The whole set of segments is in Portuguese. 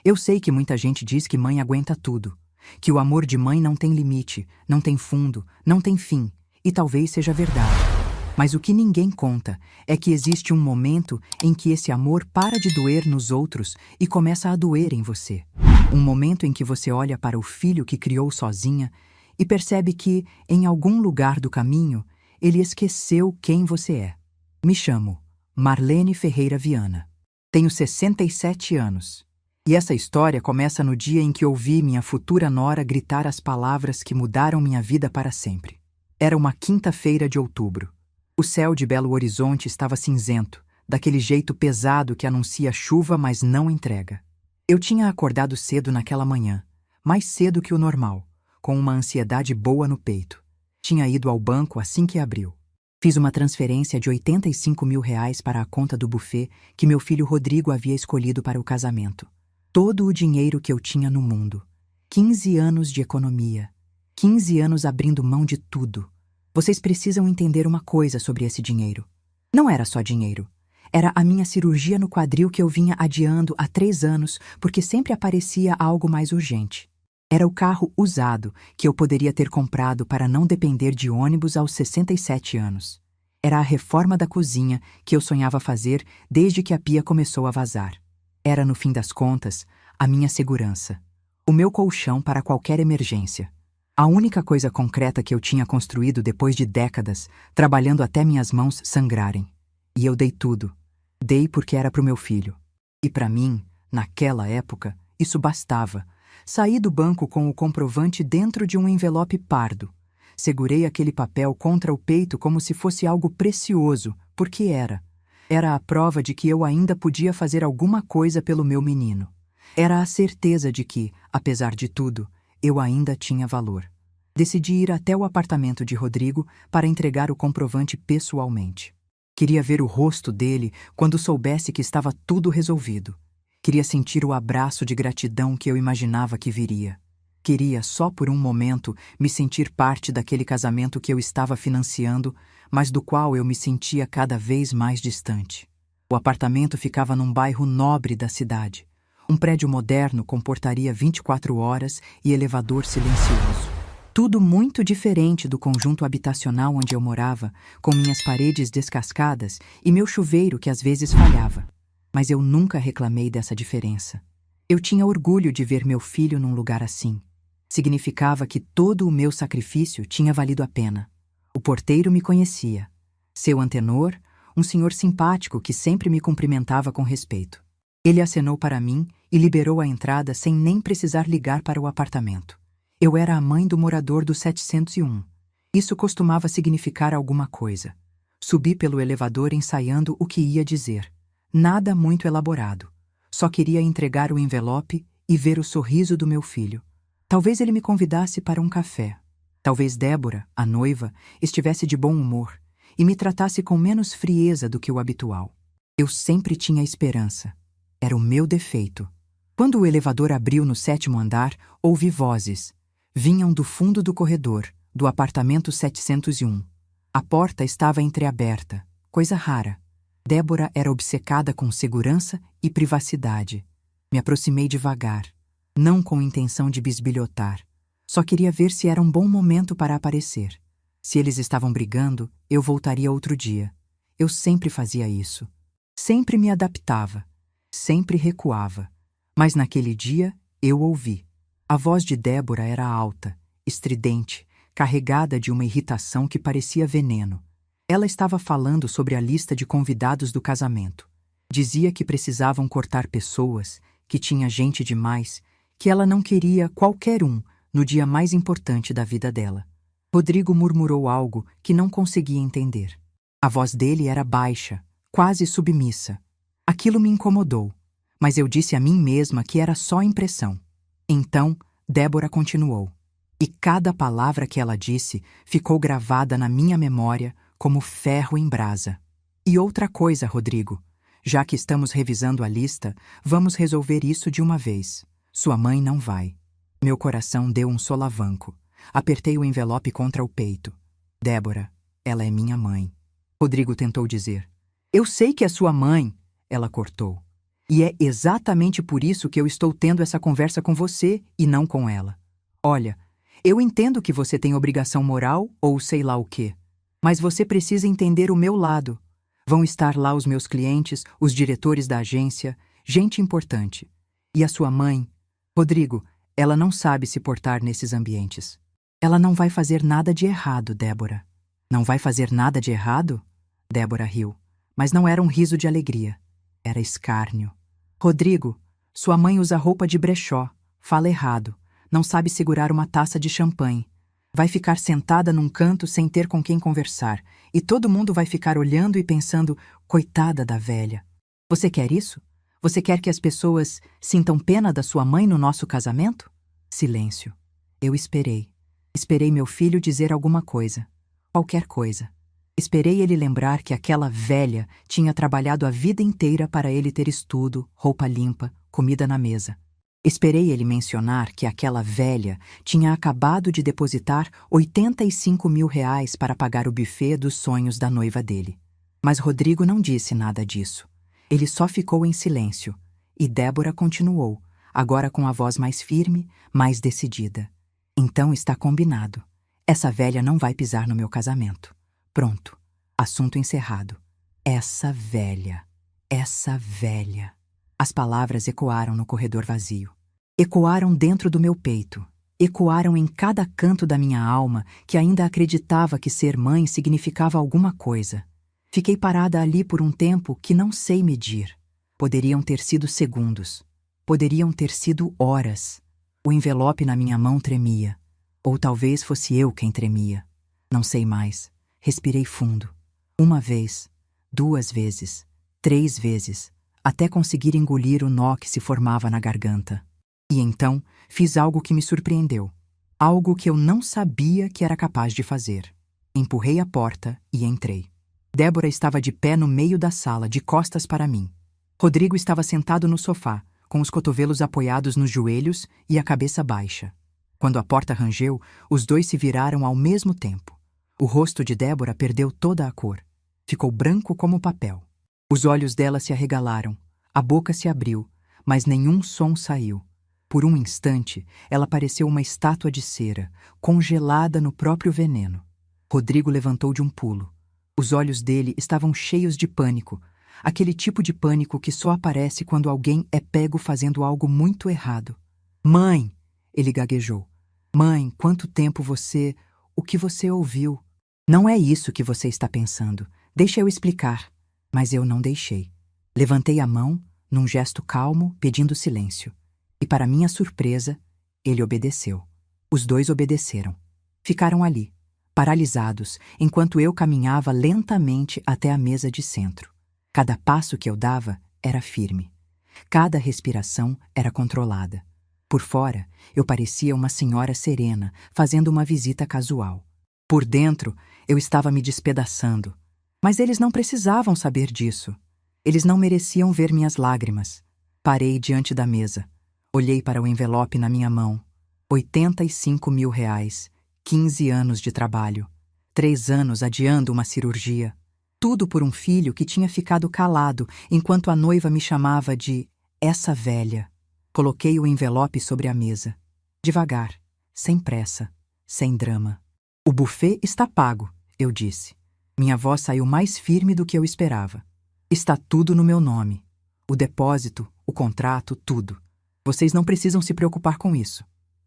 Eu sei que muita gente diz que mãe aguenta tudo, que o amor de mãe não tem limite, não tem fundo, não tem fim, e talvez seja verdade. Mas o que ninguém conta é que existe um momento em que esse amor para de doer nos outros e começa a doer em você. Um momento em que você olha para o filho que criou sozinha e percebe que, em algum lugar do caminho, ele esqueceu quem você é. Me chamo Marlene Ferreira Viana. Tenho 67 anos. E essa história começa no dia em que ouvi minha futura nora gritar as palavras que mudaram minha vida para sempre. Era uma quinta-feira de outubro. O céu de Belo Horizonte estava cinzento, daquele jeito pesado que anuncia chuva, mas não entrega. Eu tinha acordado cedo naquela manhã, mais cedo que o normal, com uma ansiedade boa no peito. Tinha ido ao banco assim que abriu. Fiz uma transferência de R$ 85 mil para a conta do buffet que meu filho Rodrigo havia escolhido para o casamento. Todo o dinheiro que eu tinha no mundo. 15 anos de economia. 15 anos abrindo mão de tudo. Vocês precisam entender uma coisa sobre esse dinheiro. Não era só dinheiro. Era a minha cirurgia no quadril que eu vinha adiando há 3 anos porque sempre aparecia algo mais urgente. Era o carro usado que eu poderia ter comprado para não depender de ônibus aos 67 anos. Era a reforma da cozinha que eu sonhava fazer desde que a pia começou a vazar. Era, no fim das contas, a minha segurança. O meu colchão para qualquer emergência. A única coisa concreta que eu tinha construído depois de décadas, trabalhando até minhas mãos sangrarem. E eu dei tudo. Dei porque era para o meu filho. E para mim, naquela época, isso bastava. Saí do banco com o comprovante dentro de um envelope pardo. Segurei aquele papel contra o peito como se fosse algo precioso, porque era. Era a prova de que eu ainda podia fazer alguma coisa pelo meu menino. Era a certeza de que, apesar de tudo, eu ainda tinha valor. Decidi ir até o apartamento de Rodrigo para entregar o comprovante pessoalmente. Queria ver o rosto dele quando soubesse que estava tudo resolvido. Queria sentir o abraço de gratidão que eu imaginava que viria. Queria, só por um momento, me sentir parte daquele casamento que eu estava financiando, mas do qual eu me sentia cada vez mais distante. O apartamento ficava num bairro nobre da cidade. Um prédio moderno com portaria 24 horas e elevador silencioso. Tudo muito diferente do conjunto habitacional onde eu morava, com minhas paredes descascadas e meu chuveiro que às vezes falhava. Mas eu nunca reclamei dessa diferença. Eu tinha orgulho de ver meu filho num lugar assim. Significava que todo o meu sacrifício tinha valido a pena. O porteiro me conhecia. Seu antenor, um senhor simpático que sempre me cumprimentava com respeito. Ele acenou para mim e liberou a entrada sem nem precisar ligar para o apartamento. Eu era a mãe do morador do 701. Isso costumava significar alguma coisa. Subi pelo elevador ensaiando o que ia dizer. Nada muito elaborado. Só queria entregar o envelope e ver o sorriso do meu filho. Talvez ele me convidasse para um café. Talvez Débora, a noiva, estivesse de bom humor e me tratasse com menos frieza do que o habitual. Eu sempre tinha esperança. Era o meu defeito. Quando o elevador abriu no 7º andar, ouvi vozes. Vinham do fundo do corredor, do apartamento 701. A porta estava entreaberta, coisa rara. Débora era obcecada com segurança e privacidade. Me aproximei devagar, não com intenção de bisbilhotar. Só queria ver se era um bom momento para aparecer. Se eles estavam brigando, eu voltaria outro dia. Eu sempre fazia isso. Sempre me adaptava. Sempre recuava. Mas naquele dia, eu ouvi. A voz de Débora era alta, estridente, carregada de uma irritação que parecia veneno. Ela estava falando sobre a lista de convidados do casamento. Dizia que precisavam cortar pessoas, que tinha gente demais, que ela não queria qualquer um no dia mais importante da vida dela. Rodrigo murmurou algo que não conseguia entender. A voz dele era baixa, quase submissa. Aquilo me incomodou, mas eu disse a mim mesma que era só impressão. Então, Débora continuou. E cada palavra que ela disse ficou gravada na minha memória como ferro em brasa. E outra coisa, Rodrigo. Já que estamos revisando a lista, vamos resolver isso de uma vez. Sua mãe não vai. Meu coração deu um solavanco. Apertei o envelope contra o peito. Débora, ela é minha mãe. Rodrigo tentou dizer. Eu sei que é sua mãe, ela cortou. E é exatamente por isso que eu estou tendo essa conversa com você e não com ela. Olha, eu entendo que você tem obrigação moral ou sei lá o quê, mas você precisa entender o meu lado. Vão estar lá os meus clientes, os diretores da agência, gente importante. E a sua mãe? Rodrigo, ela não sabe se portar nesses ambientes. Ela não vai fazer nada de errado, Débora. Não vai fazer nada de errado? Débora riu, mas não era um riso de alegria. Era escárnio. Rodrigo, sua mãe usa roupa de brechó, fala errado, não sabe segurar uma taça de champanhe. Vai ficar sentada num canto sem ter com quem conversar, e todo mundo vai ficar olhando e pensando, coitada da velha. Você quer isso? Você quer que as pessoas sintam pena da sua mãe no nosso casamento? Silêncio. Eu esperei. Esperei meu filho dizer alguma coisa. Qualquer coisa. Esperei ele lembrar que aquela velha tinha trabalhado a vida inteira para ele ter estudo, roupa limpa, comida na mesa. Esperei ele mencionar que aquela velha tinha acabado de depositar R$ 85.000 para pagar o buffet dos sonhos da noiva dele. Mas Rodrigo não disse nada disso. Ele só ficou em silêncio. E Débora continuou, agora com a voz mais firme, mais decidida. Então está combinado. Essa velha não vai pisar no meu casamento. Pronto. Assunto encerrado. Essa velha. Essa velha. As palavras ecoaram no corredor vazio. Ecoaram dentro do meu peito. Ecoaram em cada canto da minha alma que ainda acreditava que ser mãe significava alguma coisa. Fiquei parada ali por um tempo que não sei medir. Poderiam ter sido segundos. Poderiam ter sido horas. O envelope na minha mão tremia. Ou talvez fosse eu quem tremia. Não sei mais. Respirei fundo. Uma vez, 2 vezes, 3 vezes, até conseguir engolir o nó que se formava na garganta. E então, fiz algo que me surpreendeu. Algo que eu não sabia que era capaz de fazer. Empurrei a porta e entrei. Débora estava de pé no meio da sala, de costas para mim. Rodrigo estava sentado no sofá, com os cotovelos apoiados nos joelhos e a cabeça baixa. Quando a porta rangeu, os dois se viraram ao mesmo tempo. O rosto de Débora perdeu toda a cor. Ficou branco como papel. Os olhos dela se arregalaram, a boca se abriu, mas nenhum som saiu. Por um instante, ela pareceu uma estátua de cera, congelada no próprio veneno. Rodrigo levantou de um pulo. Os olhos dele estavam cheios de pânico, aquele tipo de pânico que só aparece quando alguém é pego fazendo algo muito errado. Mãe! Ele gaguejou. Mãe, quanto tempo você... O que você ouviu? Não é isso que você está pensando. Deixa eu explicar. Mas eu não deixei. Levantei a mão, num gesto calmo, pedindo silêncio. E para minha surpresa, ele obedeceu. Os dois obedeceram. Ficaram ali, paralisados, enquanto eu caminhava lentamente até a mesa de centro. Cada passo que eu dava era firme. Cada respiração era controlada. Por fora, eu parecia uma senhora serena, fazendo uma visita casual. Por dentro, eu estava me despedaçando. Mas eles não precisavam saber disso. Eles não mereciam ver minhas lágrimas. Parei diante da mesa. Olhei para o envelope na minha mão. R$ 85.000. 15 anos de trabalho. 3 anos adiando uma cirurgia. Tudo por um filho que tinha ficado calado enquanto a noiva me chamava de essa velha. Coloquei o envelope sobre a mesa. Devagar, sem pressa, sem drama. O buffet está pago, eu disse. Minha voz saiu mais firme do que eu esperava. Está tudo no meu nome. O depósito, o contrato, tudo. Vocês não precisam se preocupar com isso.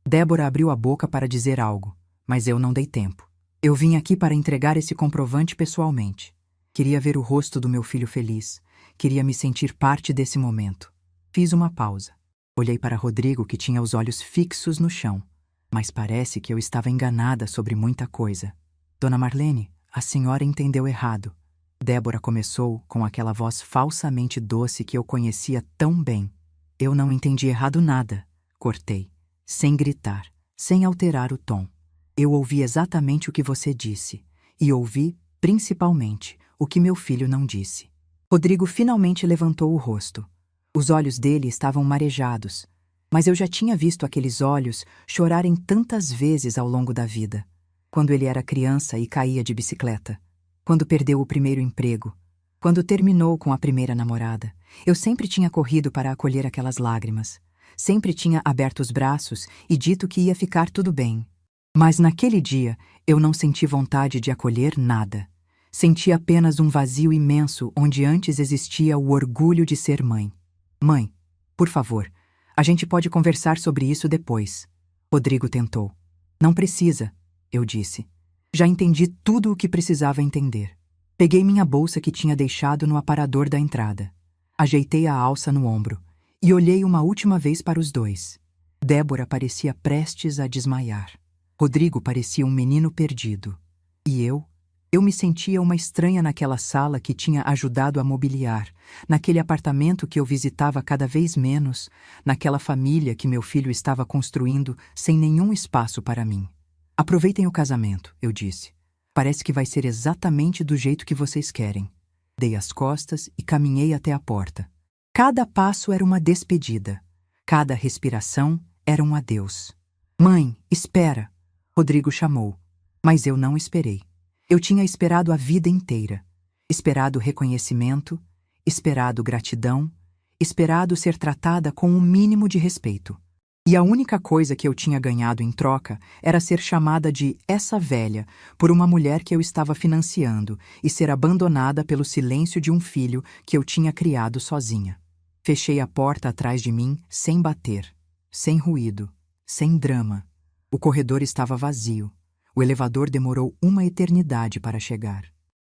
Débora abriu a boca para dizer algo, mas eu não dei tempo. Eu vim aqui para entregar esse comprovante pessoalmente. Queria ver o rosto do meu filho feliz. Queria me sentir parte desse momento. Fiz uma pausa. Olhei para Rodrigo, que tinha os olhos fixos no chão. Mas parece que eu estava enganada sobre muita coisa. Dona Marlene, a senhora entendeu errado. Débora começou com aquela voz falsamente doce que eu conhecia tão bem. Eu não entendi errado nada. Cortei, sem gritar, sem alterar o tom. Eu ouvi exatamente o que você disse. E ouvi, principalmente, o que meu filho não disse. Rodrigo finalmente levantou o rosto. Os olhos dele estavam marejados, mas eu já tinha visto aqueles olhos chorarem tantas vezes ao longo da vida. Quando ele era criança e caía de bicicleta. Quando perdeu o primeiro emprego. Quando terminou com a primeira namorada, eu sempre tinha corrido para acolher aquelas lágrimas. Sempre tinha aberto os braços e dito que ia ficar tudo bem. Mas naquele dia, eu não senti vontade de acolher nada. Senti apenas um vazio imenso onde antes existia o orgulho de ser mãe. Mãe, por favor, a gente pode conversar sobre isso depois. Rodrigo tentou. Não precisa, eu disse. Já entendi tudo o que precisava entender. Peguei minha bolsa que tinha deixado no aparador da entrada. Ajeitei a alça no ombro e olhei uma última vez para os dois. Débora parecia prestes a desmaiar. Rodrigo parecia um menino perdido. E eu me sentia uma estranha naquela sala que tinha ajudado a mobiliar, naquele apartamento que eu visitava cada vez menos, naquela família que meu filho estava construindo sem nenhum espaço para mim. Aproveitem o casamento, eu disse. Parece que vai ser exatamente do jeito que vocês querem. Dei as costas e caminhei até a porta. Cada passo era uma despedida. Cada respiração era um adeus. Mãe, espera! Rodrigo chamou. Mas eu não esperei. Eu tinha esperado a vida inteira. Esperado reconhecimento, esperado gratidão, esperado ser tratada com o mínimo de respeito. E a única coisa que eu tinha ganhado em troca era ser chamada de essa velha por uma mulher que eu estava financiando e ser abandonada pelo silêncio de um filho que eu tinha criado sozinha. Fechei a porta atrás de mim sem bater, sem ruído, sem drama. O corredor estava vazio. O elevador demorou uma eternidade para chegar.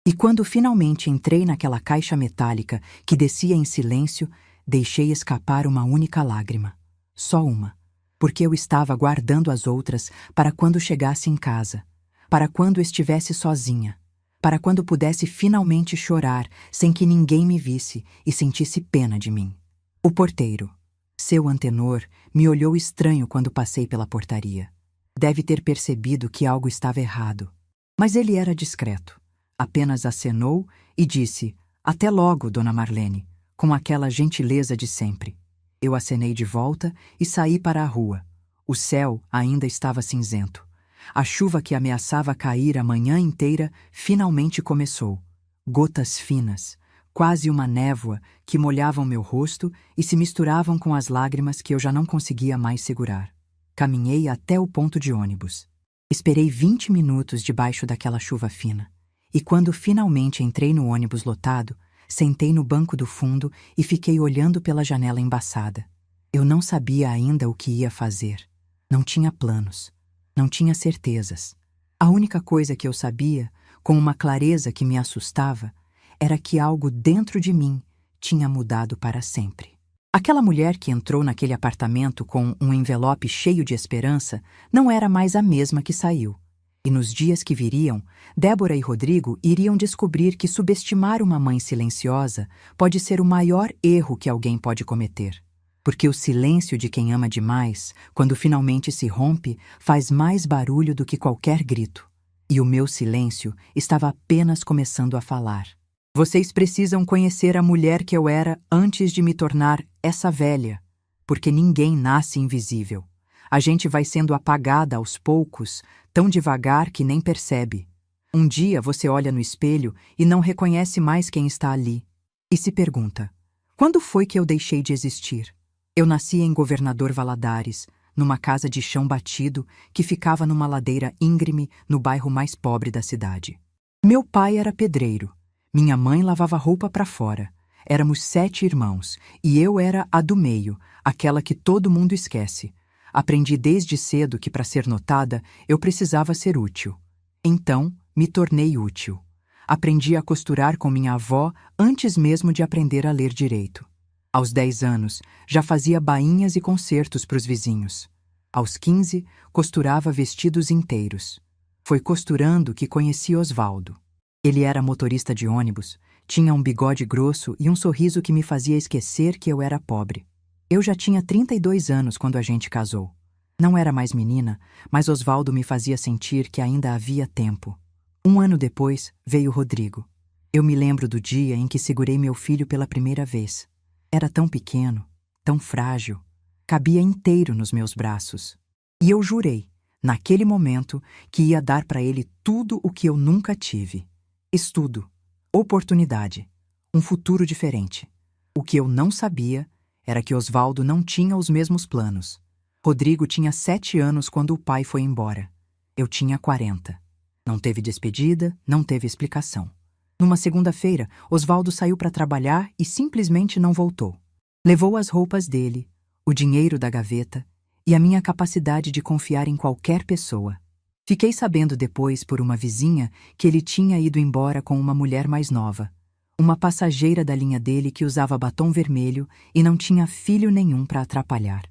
E quando finalmente entrei naquela caixa metálica que descia em silêncio, deixei escapar uma única lágrima. Só uma. Porque eu estava guardando as outras para quando chegasse em casa, para quando estivesse sozinha, para quando pudesse finalmente chorar sem que ninguém me visse e sentisse pena de mim. O porteiro, seu Antenor, me olhou estranho quando passei pela portaria. Deve ter percebido que algo estava errado. Mas ele era discreto. Apenas acenou e disse: "Até logo, Dona Marlene", com aquela gentileza de sempre. Eu acenei de volta e saí para a rua. O céu ainda estava cinzento. A chuva que ameaçava cair a manhã inteira finalmente começou. Gotas finas, quase uma névoa, que molhavam meu rosto e se misturavam com as lágrimas que eu já não conseguia mais segurar. Caminhei até o ponto de ônibus. Esperei 20 minutos debaixo daquela chuva fina. E quando finalmente entrei no ônibus lotado, sentei no banco do fundo e fiquei olhando pela janela embaçada. Eu não sabia ainda o que ia fazer. Não tinha planos. Não tinha certezas. A única coisa que eu sabia, com uma clareza que me assustava, era que algo dentro de mim tinha mudado para sempre. Aquela mulher que entrou naquele apartamento com um envelope cheio de esperança não era mais a mesma que saiu. E nos dias que viriam, Débora e Rodrigo iriam descobrir que subestimar uma mãe silenciosa pode ser o maior erro que alguém pode cometer. Porque o silêncio de quem ama demais, quando finalmente se rompe, faz mais barulho do que qualquer grito. E o meu silêncio estava apenas começando a falar. Vocês precisam conhecer a mulher que eu era antes de me tornar essa velha, porque ninguém nasce invisível. A gente vai sendo apagada aos poucos, tão devagar que nem percebe. Um dia você olha no espelho e não reconhece mais quem está ali. E se pergunta, quando foi que eu deixei de existir? Eu nasci em Governador Valadares, numa casa de chão batido que ficava numa ladeira íngreme no bairro mais pobre da cidade. Meu pai era pedreiro. Minha mãe lavava roupa para fora. Éramos 7 irmãos, e eu era a do meio, aquela que todo mundo esquece. Aprendi desde cedo que para ser notada, eu precisava ser útil. Então, me tornei útil. Aprendi a costurar com minha avó antes mesmo de aprender a ler direito. Aos 10 anos, já fazia bainhas e concertos para os vizinhos. Aos 15, costurava vestidos inteiros. Foi costurando que conheci Osvaldo. Ele era motorista de ônibus, tinha um bigode grosso e um sorriso que me fazia esquecer que eu era pobre. Eu já tinha 32 anos quando a gente casou. Não era mais menina, mas Osvaldo me fazia sentir que ainda havia tempo. 1 ano depois, veio Rodrigo. Eu me lembro do dia em que segurei meu filho pela primeira vez. Era tão pequeno, tão frágil, cabia inteiro nos meus braços. E eu jurei, naquele momento, que ia dar para ele tudo o que eu nunca tive. Estudo, oportunidade, um futuro diferente. O que eu não sabia era que Osvaldo não tinha os mesmos planos. Rodrigo tinha 7 anos quando o pai foi embora. Eu tinha 40. Não teve despedida, não teve explicação. Numa segunda-feira, Osvaldo saiu para trabalhar e simplesmente não voltou. Levou as roupas dele, o dinheiro da gaveta e a minha capacidade de confiar em qualquer pessoa. Fiquei sabendo depois por uma vizinha que ele tinha ido embora com uma mulher mais nova, uma passageira da linha dele que usava batom vermelho e não tinha filho nenhum para atrapalhar.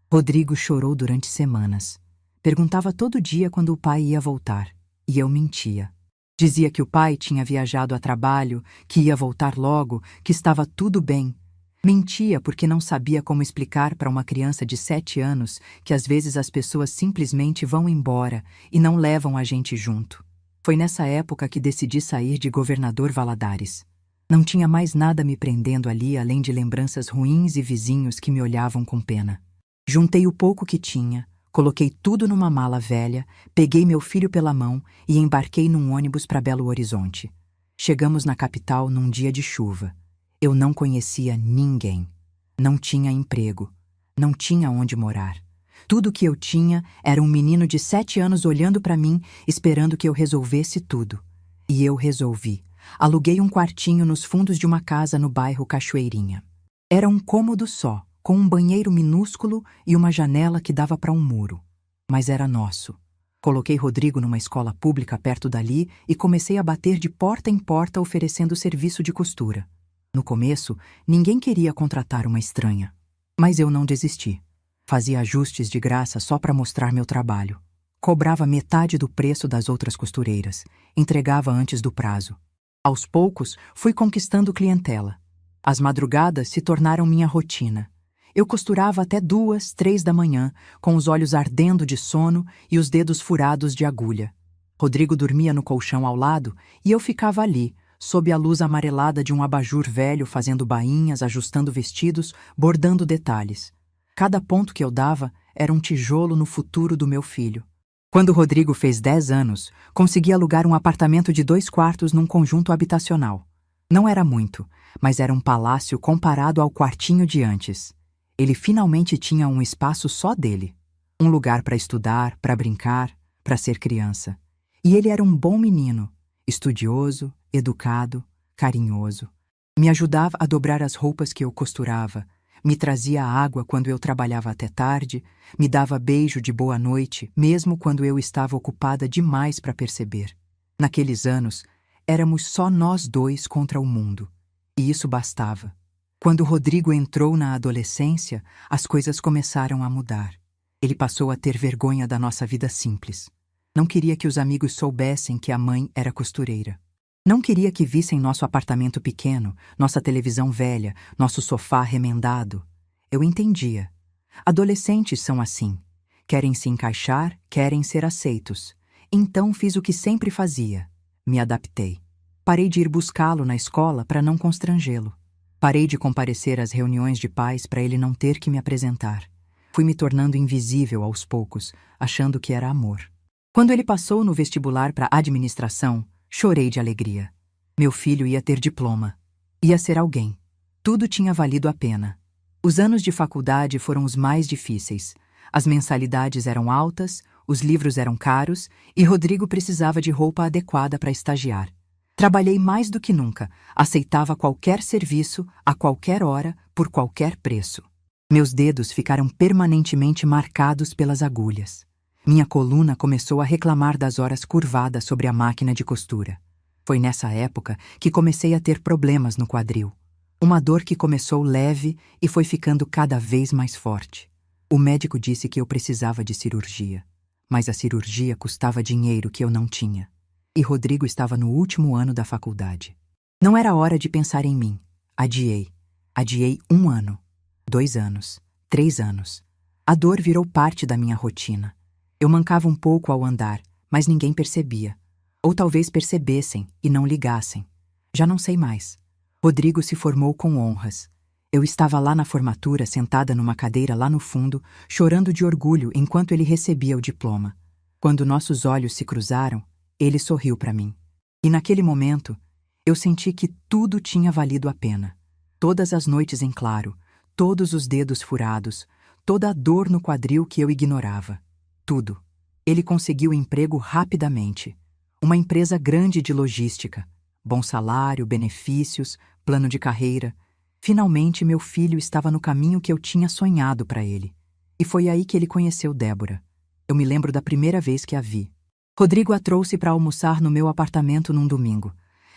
Rodrigo chorou durante semanas. Perguntava todo dia quando o pai ia voltar, e eu mentia. Dizia que o pai tinha viajado a trabalho, que ia voltar logo, que estava tudo bem. Mentia porque não sabia como explicar para uma criança de 7 anos que às vezes as pessoas simplesmente vão embora e não levam a gente junto. Foi nessa época que decidi sair de Governador Valadares. Não tinha mais nada me prendendo ali além de lembranças ruins e vizinhos que me olhavam com pena. Juntei o pouco que tinha, coloquei tudo numa mala velha, peguei meu filho pela mão e embarquei num ônibus para Belo Horizonte. Chegamos na capital num dia de chuva. Eu não conhecia ninguém. Não tinha emprego. Não tinha onde morar. Tudo o que eu tinha era um menino de 7 anos olhando para mim, esperando que eu resolvesse tudo. E eu resolvi. Aluguei um quartinho nos fundos de uma casa no bairro Cachoeirinha. Era um cômodo só, com um banheiro minúsculo e uma janela que dava para um muro. Mas era nosso. Coloquei Rodrigo numa escola pública perto dali e comecei a bater de porta em porta oferecendo serviço de costura. No começo, ninguém queria contratar uma estranha. Mas eu não desisti. Fazia ajustes de graça só para mostrar meu trabalho. Cobrava metade do preço das outras costureiras. Entregava antes do prazo. Aos poucos, fui conquistando clientela. As madrugadas se tornaram minha rotina. Eu costurava até 2, 3 da manhã, com os olhos ardendo de sono e os dedos furados de agulha. Rodrigo dormia no colchão ao lado e eu ficava ali, sob a luz amarelada de um abajur velho, fazendo bainhas, ajustando vestidos, bordando detalhes. Cada ponto que eu dava era um tijolo no futuro do meu filho. Quando Rodrigo fez 10 anos, consegui alugar um apartamento de 2 quartos num conjunto habitacional. Não era muito, mas era um palácio comparado ao quartinho de antes. Ele finalmente tinha um espaço só dele. Um lugar para estudar, para brincar, para ser criança. E ele era um bom menino, estudioso, educado, carinhoso. Me ajudava a dobrar as roupas que eu costurava, me trazia água quando eu trabalhava até tarde, me dava beijo de boa noite, mesmo quando eu estava ocupada demais para perceber. Naqueles anos, éramos só nós dois contra o mundo. E isso bastava. Quando Rodrigo entrou na adolescência, as coisas começaram a mudar. Ele passou a ter vergonha da nossa vida simples. Não queria que os amigos soubessem que a mãe era costureira. Não queria que vissem nosso apartamento pequeno, nossa televisão velha, nosso sofá remendado. Eu entendia. Adolescentes são assim. Querem se encaixar, querem ser aceitos. Então fiz o que sempre fazia. Me adaptei. Parei de ir buscá-lo na escola para não constrangê-lo. Parei de comparecer às reuniões de pais para ele não ter que me apresentar. Fui me tornando invisível aos poucos, achando que era amor. Quando ele passou no vestibular para administração, chorei de alegria. Meu filho ia ter diploma. Ia ser alguém. Tudo tinha valido a pena. Os anos de faculdade foram os mais difíceis. As mensalidades eram altas, os livros eram caros e Rodrigo precisava de roupa adequada para estagiar. Trabalhei mais do que nunca, aceitava qualquer serviço, a qualquer hora, por qualquer preço. Meus dedos ficaram permanentemente marcados pelas agulhas. Minha coluna começou a reclamar das horas curvadas sobre a máquina de costura. Foi nessa época que comecei a ter problemas no quadril. Uma dor que começou leve e foi ficando cada vez mais forte. O médico disse que eu precisava de cirurgia, mas a cirurgia custava dinheiro que eu não tinha. E Rodrigo estava no último ano da faculdade. Não era hora de pensar em mim. Adiei. Adiei 1 ano, 2 anos, 3 anos. A dor virou parte da minha rotina. Eu mancava um pouco ao andar, mas ninguém percebia. Ou talvez percebessem e não ligassem. Já não sei mais. Rodrigo se formou com honras. Eu estava lá na formatura, sentada numa cadeira lá no fundo, chorando de orgulho enquanto ele recebia o diploma. Quando nossos olhos se cruzaram, ele sorriu para mim. E naquele momento, Eu senti que tudo tinha valido a pena. Todas as noites em claro, todos os dedos furados, toda a dor no quadril que eu ignorava. Tudo. Ele conseguiu emprego rapidamente. Uma empresa grande de logística. Bom salário, benefícios, plano de carreira. Finalmente, meu filho estava no caminho que eu tinha sonhado para ele. E foi aí que ele conheceu Débora. Eu me lembro da primeira vez que a vi. Rodrigo a trouxe para almoçar no meu apartamento num domingo.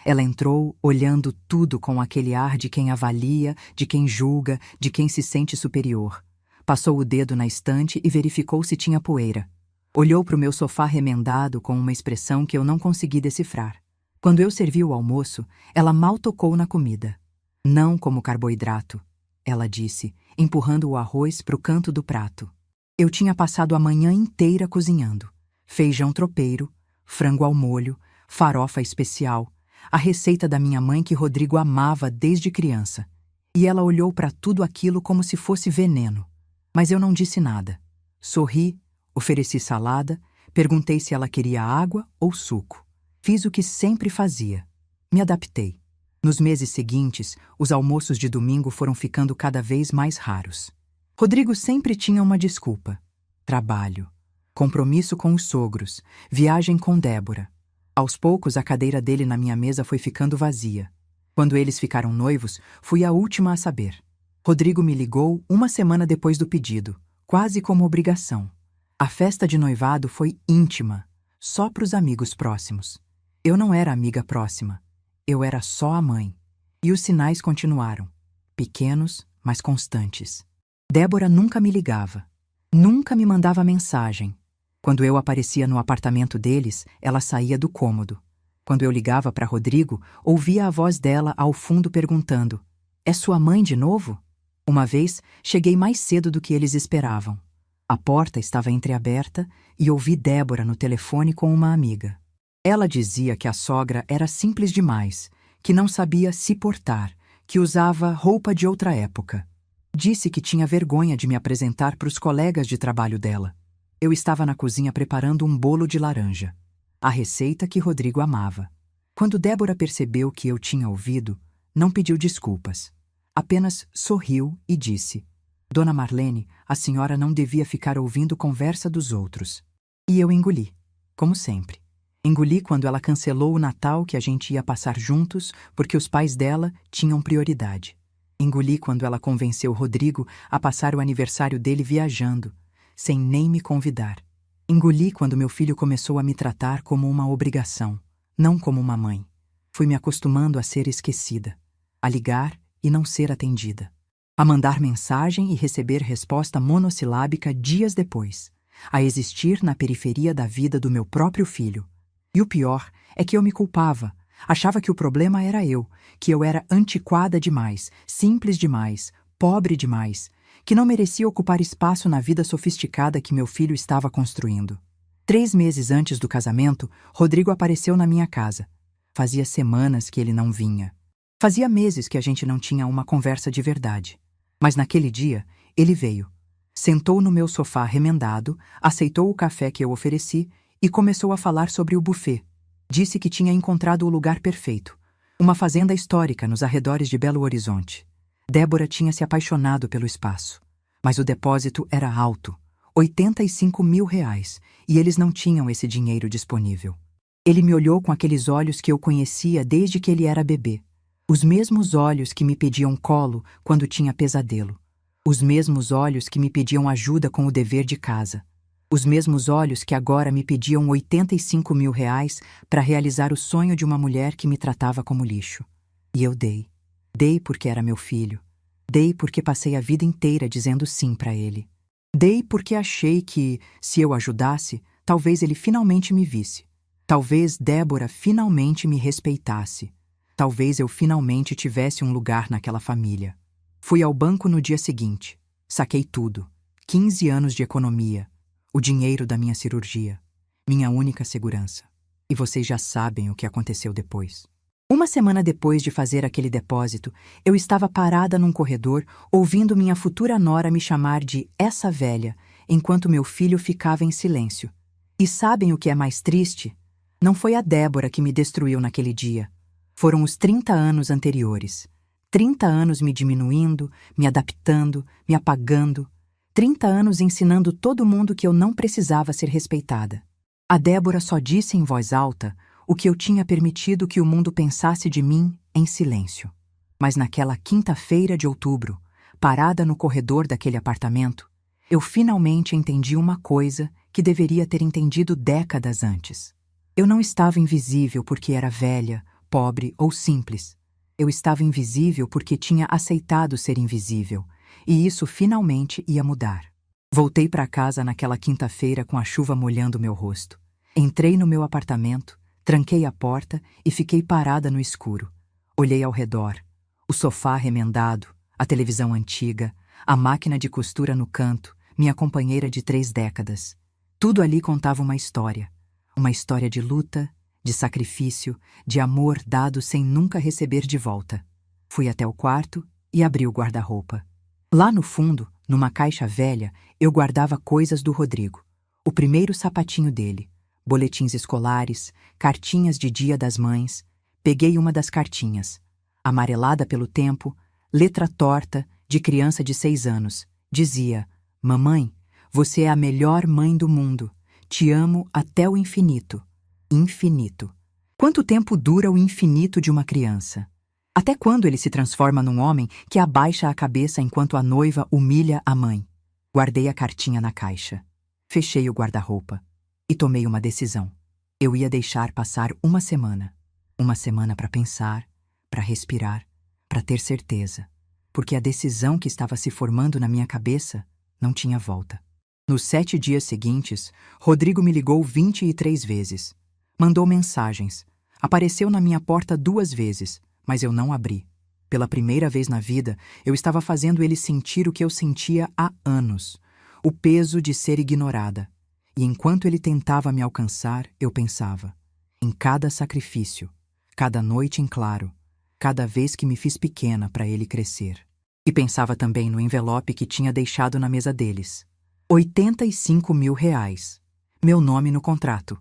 Ela entrou, olhando tudo com aquele ar de quem avalia, de quem julga, de quem se sente superior. Passou o dedo na estante e verificou se tinha poeira. Olhou para o meu sofá remendado com uma expressão que eu não consegui decifrar. Quando eu servi o almoço, ela mal tocou na comida. Não como carboidrato, ela disse, empurrando o arroz para o canto do prato. Eu tinha passado a manhã inteira cozinhando. Feijão tropeiro, frango ao molho, farofa especial, a receita da minha mãe que Rodrigo amava desde criança. E ela olhou para tudo aquilo como se fosse veneno. Mas eu não disse nada. Sorri, ofereci salada, perguntei se ela queria água ou suco. Fiz o que sempre fazia. Me adaptei. Nos meses seguintes, os almoços de domingo foram ficando cada vez mais raros. Rodrigo sempre tinha uma desculpa. Trabalho. Compromisso com os sogros. Viagem com Débora. Aos poucos, a cadeira dele na minha mesa foi ficando vazia. Quando eles ficaram noivos, fui a última a saber. Rodrigo me ligou uma semana depois do pedido, quase como obrigação. A festa de noivado foi íntima, só para os amigos próximos. Eu não era amiga próxima. Eu era só a mãe. E os sinais continuaram. Pequenos, mas constantes. Débora nunca me ligava. Nunca me mandava mensagem. Quando eu aparecia no apartamento deles, ela saía do cômodo. Quando eu ligava para Rodrigo, ouvia a voz dela ao fundo perguntando: "É sua mãe de novo?" Uma vez, cheguei mais cedo do que eles esperavam. A porta estava entreaberta e ouvi Débora no telefone com uma amiga. Ela dizia que a sogra era simples demais, que não sabia se portar, que usava roupa de outra época. Disse que tinha vergonha de me apresentar para os colegas de trabalho dela. Eu estava na cozinha preparando um bolo de laranja, a receita que Rodrigo amava. Quando Débora percebeu que eu tinha ouvido, não pediu desculpas. Apenas sorriu e disse: "Dona Marlene, a senhora não devia ficar ouvindo conversa dos outros." E eu engoli, como sempre. Engoli quando ela cancelou o Natal que a gente ia passar juntos porque os pais dela tinham prioridade. Engoli quando ela convenceu Rodrigo a passar o aniversário dele viajando, sem nem me convidar. Engoli quando meu filho começou a me tratar como uma obrigação, não como uma mãe. Fui me acostumando a ser esquecida, a ligar e não ser atendida, a mandar mensagem e receber resposta monossilábica dias depois, a existir na periferia da vida do meu próprio filho. E o pior é que eu me culpava, achava que o problema era eu, que eu era antiquada demais, simples demais, pobre demais, que não merecia ocupar espaço na vida sofisticada que meu filho estava construindo. 3 meses antes do casamento, Rodrigo apareceu na minha casa. Fazia semanas que ele não vinha. Fazia meses que a gente não tinha uma conversa de verdade. Mas naquele dia, ele veio. Sentou no meu sofá remendado, aceitou o café que eu ofereci e começou a falar sobre o buffet. Disse que tinha encontrado o lugar perfeito. Uma fazenda histórica nos arredores de Belo Horizonte. Débora tinha se apaixonado pelo espaço. Mas o depósito era alto, R$ 85 mil, e eles não tinham esse dinheiro disponível. Ele me olhou com aqueles olhos que eu conhecia desde que ele era bebê. Os mesmos olhos que me pediam colo quando tinha pesadelo. Os mesmos olhos que me pediam ajuda com o dever de casa. Os mesmos olhos que agora me pediam R$ 85 mil para realizar o sonho de uma mulher que me tratava como lixo. E eu dei. Dei porque era meu filho. Dei porque passei a vida inteira dizendo sim para ele. Dei porque achei que, se eu ajudasse, talvez ele finalmente me visse. Talvez Débora finalmente me respeitasse. Talvez eu finalmente tivesse um lugar naquela família. Fui ao banco no dia seguinte. Saquei tudo. 15 anos de economia. O dinheiro da minha cirurgia. Minha única segurança. E vocês já sabem o que aconteceu depois. Uma semana depois de fazer aquele depósito, eu estava parada num corredor, ouvindo minha futura nora me chamar de "essa velha", enquanto meu filho ficava em silêncio. E sabem o que é mais triste? Não foi a Débora que me destruiu naquele dia. Foram os 30 anos anteriores. 30 anos me diminuindo, me adaptando, me apagando. 30 anos ensinando todo mundo que eu não precisava ser respeitada. A Débora só disse em voz alta o que eu tinha permitido que o mundo pensasse de mim em silêncio. Mas naquela quinta-feira de outubro, parada no corredor daquele apartamento, eu finalmente entendi uma coisa que deveria ter entendido décadas antes. Eu não estava invisível porque era velha, pobre ou simples. Eu estava invisível porque tinha aceitado ser invisível, e isso finalmente ia mudar. Voltei para casa naquela quinta-feira com a chuva molhando meu rosto. Entrei no meu apartamento, tranquei a porta e fiquei parada no escuro. Olhei ao redor. O sofá remendado, a televisão antiga, a máquina de costura no canto, minha companheira de 3 décadas. Tudo ali contava uma história. Uma história de luta, de sacrifício, de amor dado sem nunca receber de volta. Fui até o quarto e abri o guarda-roupa. Lá no fundo, numa caixa velha, eu guardava coisas do Rodrigo. O primeiro sapatinho dele, boletins escolares, cartinhas de Dia das Mães. Peguei uma das cartinhas. Amarelada pelo tempo, letra torta, de criança de 6 anos. Dizia: "Mamãe, você é a melhor mãe do mundo. Te amo até o infinito." Infinito. Quanto tempo dura o infinito de uma criança? Até quando ele se transforma num homem que abaixa a cabeça enquanto a noiva humilha a mãe? Guardei a cartinha na caixa. Fechei o guarda-roupa. E tomei uma decisão. Eu ia deixar passar uma semana. Uma semana para pensar, para respirar, para ter certeza. Porque a decisão que estava se formando na minha cabeça não tinha volta. Nos 7 dias seguintes, Rodrigo me ligou 23 vezes. Mandou mensagens. Apareceu na minha porta 2 vezes, mas eu não abri. Pela primeira vez na vida, eu estava fazendo ele sentir o que eu sentia há anos. O peso de ser ignorada. E enquanto ele tentava me alcançar, eu pensava. Em cada sacrifício, cada noite em claro, cada vez que me fiz pequena para ele crescer. E pensava também no envelope que tinha deixado na mesa deles. 85 mil reais. Meu nome no contrato.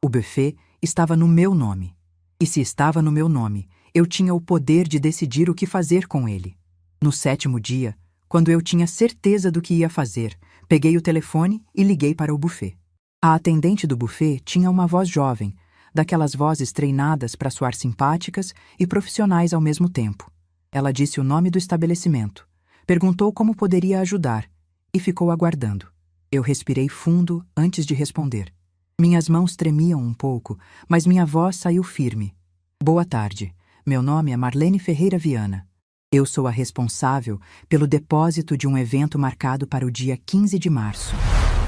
O buffet estava no meu nome. E se estava no meu nome, eu tinha o poder de decidir o que fazer com ele. No 7º dia, quando eu tinha certeza do que ia fazer, peguei o telefone e liguei para o buffet. A atendente do buffet tinha uma voz jovem, daquelas vozes treinadas para soar simpáticas e profissionais ao mesmo tempo. Ela disse o nome do estabelecimento, perguntou como poderia ajudar e ficou aguardando. Eu respirei fundo antes de responder. Minhas mãos tremiam um pouco, mas minha voz saiu firme. "Boa tarde. Meu nome é Marlene Ferreira Viana. Eu sou a responsável pelo depósito de um evento marcado para o dia 15 de março.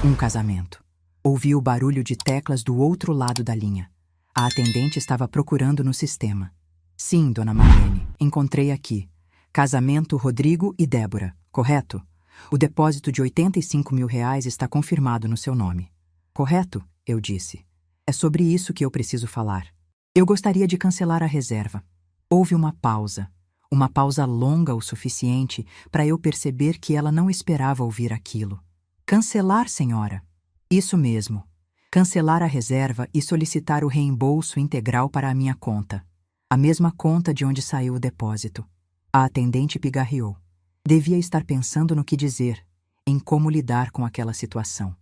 Um casamento." Ouvi o barulho de teclas do outro lado da linha. A atendente estava procurando no sistema. "Sim, dona Marlene, encontrei aqui. Casamento Rodrigo e Débora, correto? O depósito de 85 mil reais está confirmado no seu nome." "Correto?" eu disse. "É sobre isso que eu preciso falar. Eu gostaria de cancelar a reserva." Houve uma pausa longa o suficiente para eu perceber que ela não esperava ouvir aquilo. "Cancelar, senhora?" "Isso mesmo. Cancelar a reserva e solicitar o reembolso integral para a minha conta. A mesma conta de onde saiu o depósito." A atendente pigarreou. Devia estar pensando no que dizer, em como lidar com aquela situação.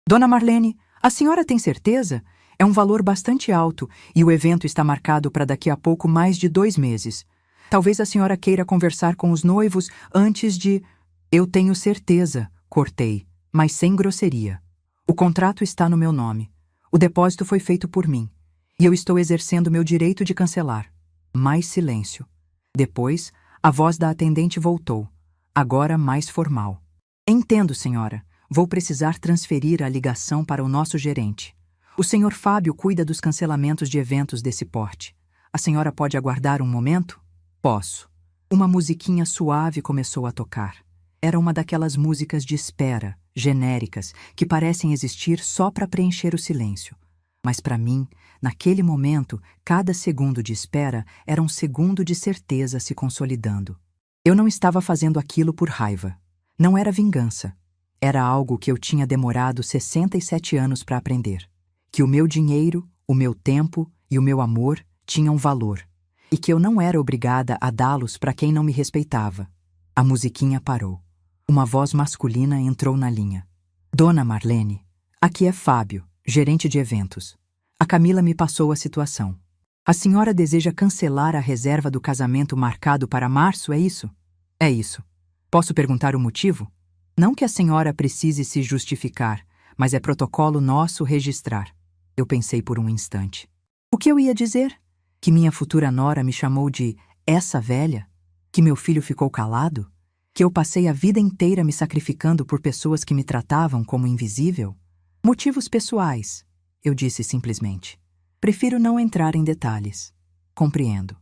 "Dona Marlene, a senhora tem certeza? É um valor bastante alto e o evento está marcado para daqui a pouco mais de 2 meses. Talvez a senhora queira conversar com os noivos antes de..." "Eu tenho certeza", cortei, mas sem grosseria. "O contrato está no meu nome. O depósito foi feito por mim. E eu estou exercendo meu direito de cancelar." Mais silêncio. Depois, a voz da atendente voltou, agora mais formal. "Entendo, senhora. Vou precisar transferir a ligação para o nosso gerente. O senhor Fábio cuida dos cancelamentos de eventos desse porte. A senhora pode aguardar um momento?" "Posso." Uma musiquinha suave começou a tocar. Era uma daquelas músicas de espera, genéricas, que parecem existir só para preencher o silêncio. Mas para mim, naquele momento, cada segundo de espera era um segundo de certeza se consolidando. Eu não estava fazendo aquilo por raiva. Não era vingança. Era algo que eu tinha demorado 67 anos para aprender. Que o meu dinheiro, o meu tempo e o meu amor tinham valor. e que eu não era obrigada a dá-los para quem não me respeitava. A musiquinha parou. Uma voz masculina entrou na linha. Dona Marlene, aqui é Fábio, gerente de eventos. A Camila me passou a situação. A senhora deseja cancelar a reserva do casamento marcado para março, é isso? É isso. Posso perguntar o motivo? Não que a senhora precise se justificar, mas é protocolo nosso registrar. Eu pensei por um instante. O que eu ia dizer? Que minha futura nora me chamou de essa velha? Que meu filho ficou calado? Que eu passei a vida inteira me sacrificando por pessoas que me tratavam como invisível? Motivos pessoais, eu disse simplesmente. Prefiro não entrar em detalhes. Compreendo.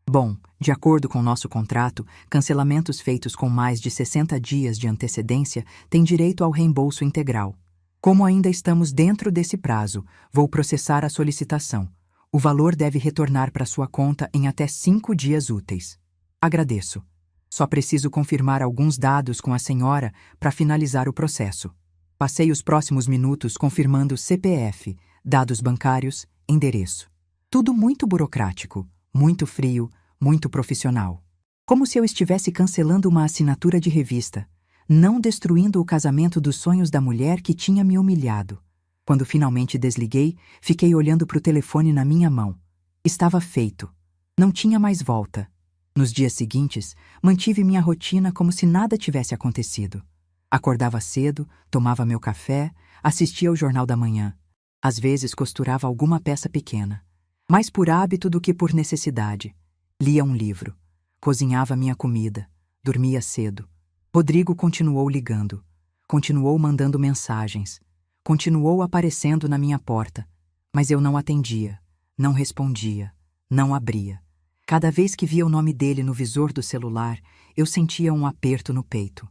Bom, de acordo com nosso contrato, cancelamentos feitos com mais de 60 dias de antecedência têm direito ao reembolso integral. Como ainda estamos dentro desse prazo, vou processar a solicitação. O valor deve retornar para sua conta em até 5 dias úteis. Agradeço. Só preciso confirmar alguns dados com a senhora para finalizar o processo. Passei os próximos minutos confirmando CPF, dados bancários, endereço. Tudo muito burocrático, muito frio, muito profissional. Como se eu estivesse cancelando uma assinatura de revista, não destruindo o casamento dos sonhos da mulher que tinha me humilhado. Quando finalmente desliguei, fiquei olhando para o telefone na minha mão. Estava feito. Não tinha mais volta. Nos dias seguintes, mantive minha rotina como se nada tivesse acontecido. Acordava cedo, tomava meu café, assistia ao Jornal da Manhã. Às vezes costurava alguma peça pequena. Mais por hábito do que por necessidade. Lia um livro. Cozinhava minha comida. Dormia cedo. Rodrigo continuou ligando. Continuou mandando mensagens. Continuou aparecendo na minha porta, mas eu não atendia, não respondia, não abria. Cada vez que via o nome dele no visor do celular, eu sentia um aperto no peito.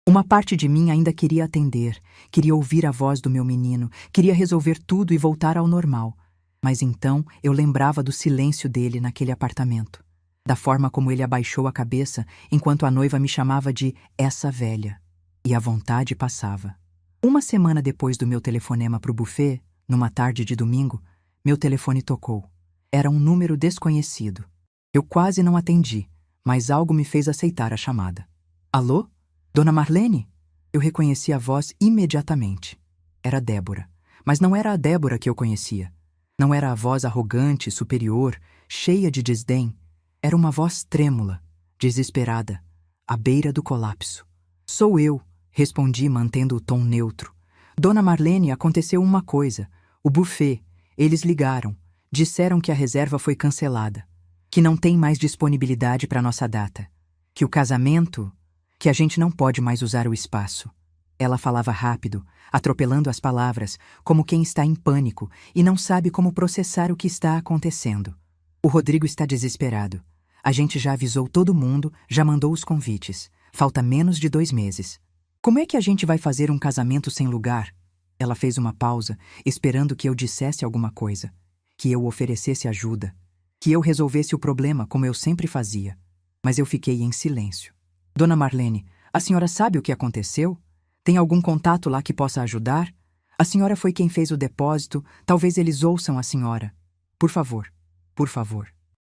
Uma parte de mim ainda queria atender, queria ouvir a voz do meu menino, queria resolver tudo e voltar ao normal. Mas então eu lembrava do silêncio dele naquele apartamento, da forma como ele abaixou a cabeça enquanto a noiva me chamava de essa velha. E a vontade passava. Uma semana depois do meu telefonema para o buffet, numa tarde de domingo, meu telefone tocou. Era um número desconhecido. Eu quase não atendi, mas algo me fez aceitar a chamada. Alô? Dona Marlene? Eu reconheci a voz imediatamente. Era Débora, mas não era a Débora que eu conhecia. Não era a voz arrogante, superior, cheia de desdém. Era uma voz trêmula, desesperada, à beira do colapso. Sou eu. Respondi mantendo o tom neutro. Dona Marlene, aconteceu uma coisa. O buffet. Eles ligaram. Disseram que a reserva foi cancelada. Que não tem mais disponibilidade para nossa data. Que o casamento... Que a gente não pode mais usar o espaço. Ela falava rápido, atropelando as palavras, como quem está em pânico e não sabe como processar o que está acontecendo. O Rodrigo está desesperado. A gente já avisou todo mundo, já mandou os convites. Falta menos de 2 meses. Como é que a gente vai fazer um casamento sem lugar? Ela fez uma pausa, esperando que eu dissesse alguma coisa. Que eu oferecesse ajuda. Que eu resolvesse o problema como eu sempre fazia. Mas eu fiquei em silêncio. Dona Marlene, a senhora sabe o que aconteceu? Tem algum contato lá que possa ajudar? A senhora foi quem fez o depósito, talvez eles ouçam a senhora. Por favor, por favor.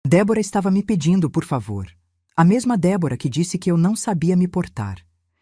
Débora estava me pedindo por favor. A mesma Débora que disse que eu não sabia me portar.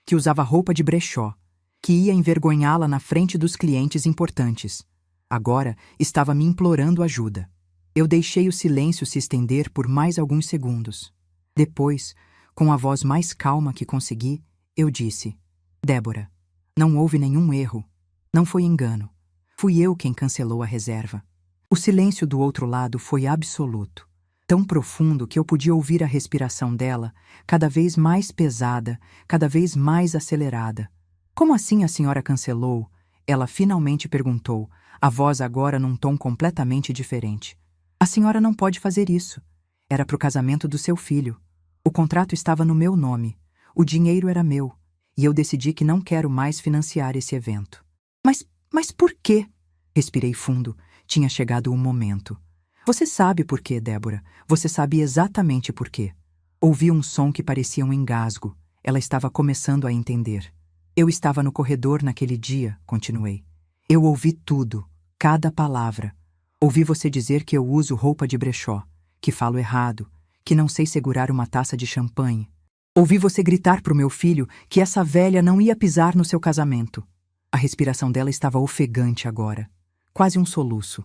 Que usava roupa de brechó, que ia envergonhá-la na frente dos clientes importantes. Agora estava me implorando ajuda. Eu deixei o silêncio se estender por mais alguns segundos. Depois, com a voz mais calma que consegui, eu disse: Débora, não houve nenhum erro. Não foi engano. Fui eu quem cancelou a reserva. O silêncio do outro lado foi absoluto. Tão profundo que eu podia ouvir a respiração dela, cada vez mais pesada, cada vez mais acelerada. Como assim a senhora cancelou? Ela finalmente perguntou, a voz agora num tom completamente diferente. A senhora não pode fazer isso. Era para o casamento do seu filho. O contrato estava no meu nome. O dinheiro era meu. E eu decidi que não quero mais financiar esse evento. Mas por quê? Respirei fundo. Tinha chegado o momento. Você sabe por quê, Débora. Você sabe exatamente por quê. Ouvi um som que parecia um engasgo. Ela estava começando a entender. Eu estava no corredor naquele dia, continuei. Eu ouvi tudo, cada palavra. Ouvi você dizer que eu uso roupa de brechó, que falo errado, que não sei segurar uma taça de champanhe. Ouvi você gritar pro meu filho que essa velha não ia pisar no seu casamento. A respiração dela estava ofegante agora, quase um soluço.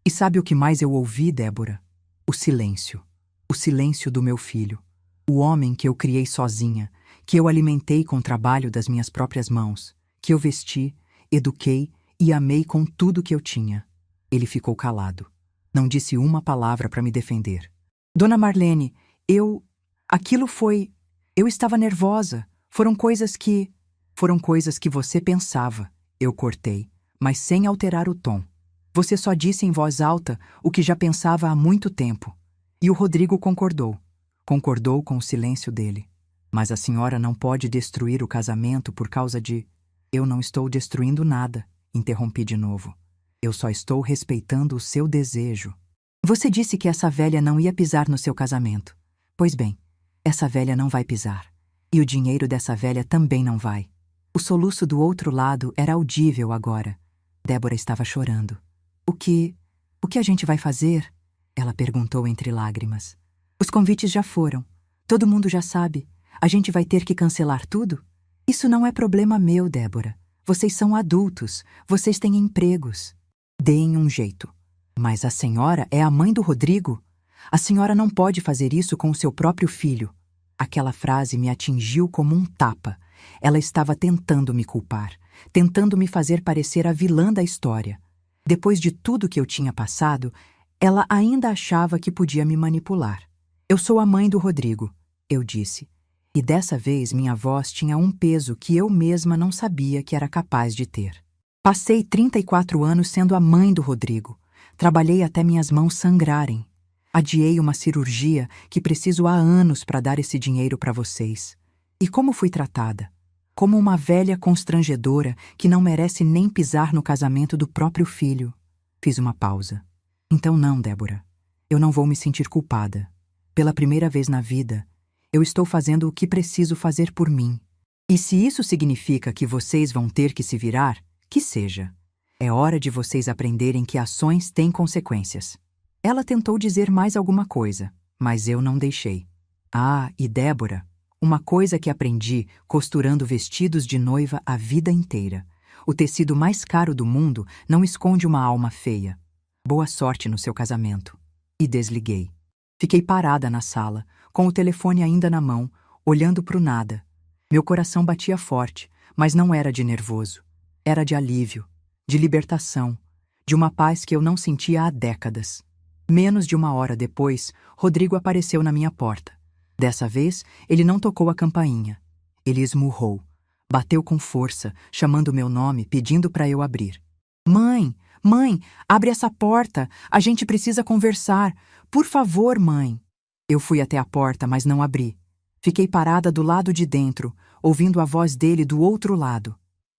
E sabe o que mais eu ouvi, Débora? O silêncio. O silêncio do meu filho. O homem que eu criei sozinha, que eu alimentei com o trabalho das minhas próprias mãos, que eu vesti, eduquei e amei com tudo que eu tinha. Ele ficou calado. Não disse uma palavra para me defender. Dona Marlene, aquilo foi... Eu estava nervosa. Foram coisas que você pensava. Eu cortei, mas sem alterar o tom. Você só disse em voz alta o que já pensava há muito tempo. E o Rodrigo concordou. Concordou com o silêncio dele. Mas a senhora não pode destruir o casamento por causa de... Eu não estou destruindo nada, interrompi de novo. Eu só estou respeitando o seu desejo. Você disse que essa velha não ia pisar no seu casamento. Pois bem, essa velha não vai pisar. E o dinheiro dessa velha também não vai. O soluço do outro lado era audível agora. Débora estava chorando. O que a gente vai fazer? Ela perguntou entre lágrimas. Os convites já foram. Todo mundo já sabe. A gente vai ter que cancelar tudo? Isso não é problema meu, Débora. Vocês são adultos. Vocês têm empregos. Deem um jeito. Mas a senhora é a mãe do Rodrigo? A senhora não pode fazer isso com o seu próprio filho. Aquela frase me atingiu como um tapa. Ela estava tentando me culpar, tentando me fazer parecer a vilã da história. Depois de tudo que eu tinha passado, ela ainda achava que podia me manipular. Eu sou a mãe do Rodrigo, eu disse. E dessa vez minha voz tinha um peso que eu mesma não sabia que era capaz de ter. Passei 34 anos sendo a mãe do Rodrigo. Trabalhei até minhas mãos sangrarem. Adiei uma cirurgia que preciso há anos para dar esse dinheiro para vocês. E como fui tratada? Como uma velha constrangedora que não merece nem pisar no casamento do próprio filho. Fiz uma pausa. Então não, Débora. Eu não vou me sentir culpada. Pela primeira vez na vida, eu estou fazendo o que preciso fazer por mim. E se isso significa que vocês vão ter que se virar, que seja. É hora de vocês aprenderem que ações têm consequências. Ela tentou dizer mais alguma coisa, mas eu não deixei. Ah, e Débora, uma coisa que aprendi costurando vestidos de noiva a vida inteira. O tecido mais caro do mundo não esconde uma alma feia. Boa sorte no seu casamento. E desliguei. Fiquei parada na sala, com o telefone ainda na mão, olhando para o nada. Meu coração batia forte, mas não era de nervoso. Era de alívio, de libertação, de uma paz que eu não sentia há décadas. Menos de uma hora depois, Rodrigo apareceu na minha porta. Dessa vez, ele não tocou a campainha. Ele esmurrou. Bateu com força, chamando meu nome, pedindo para eu abrir. Mãe, abre essa porta. A gente precisa conversar. Por favor, mãe. Eu fui até a porta, mas não abri. Fiquei parada do lado de dentro, ouvindo a voz dele do outro lado.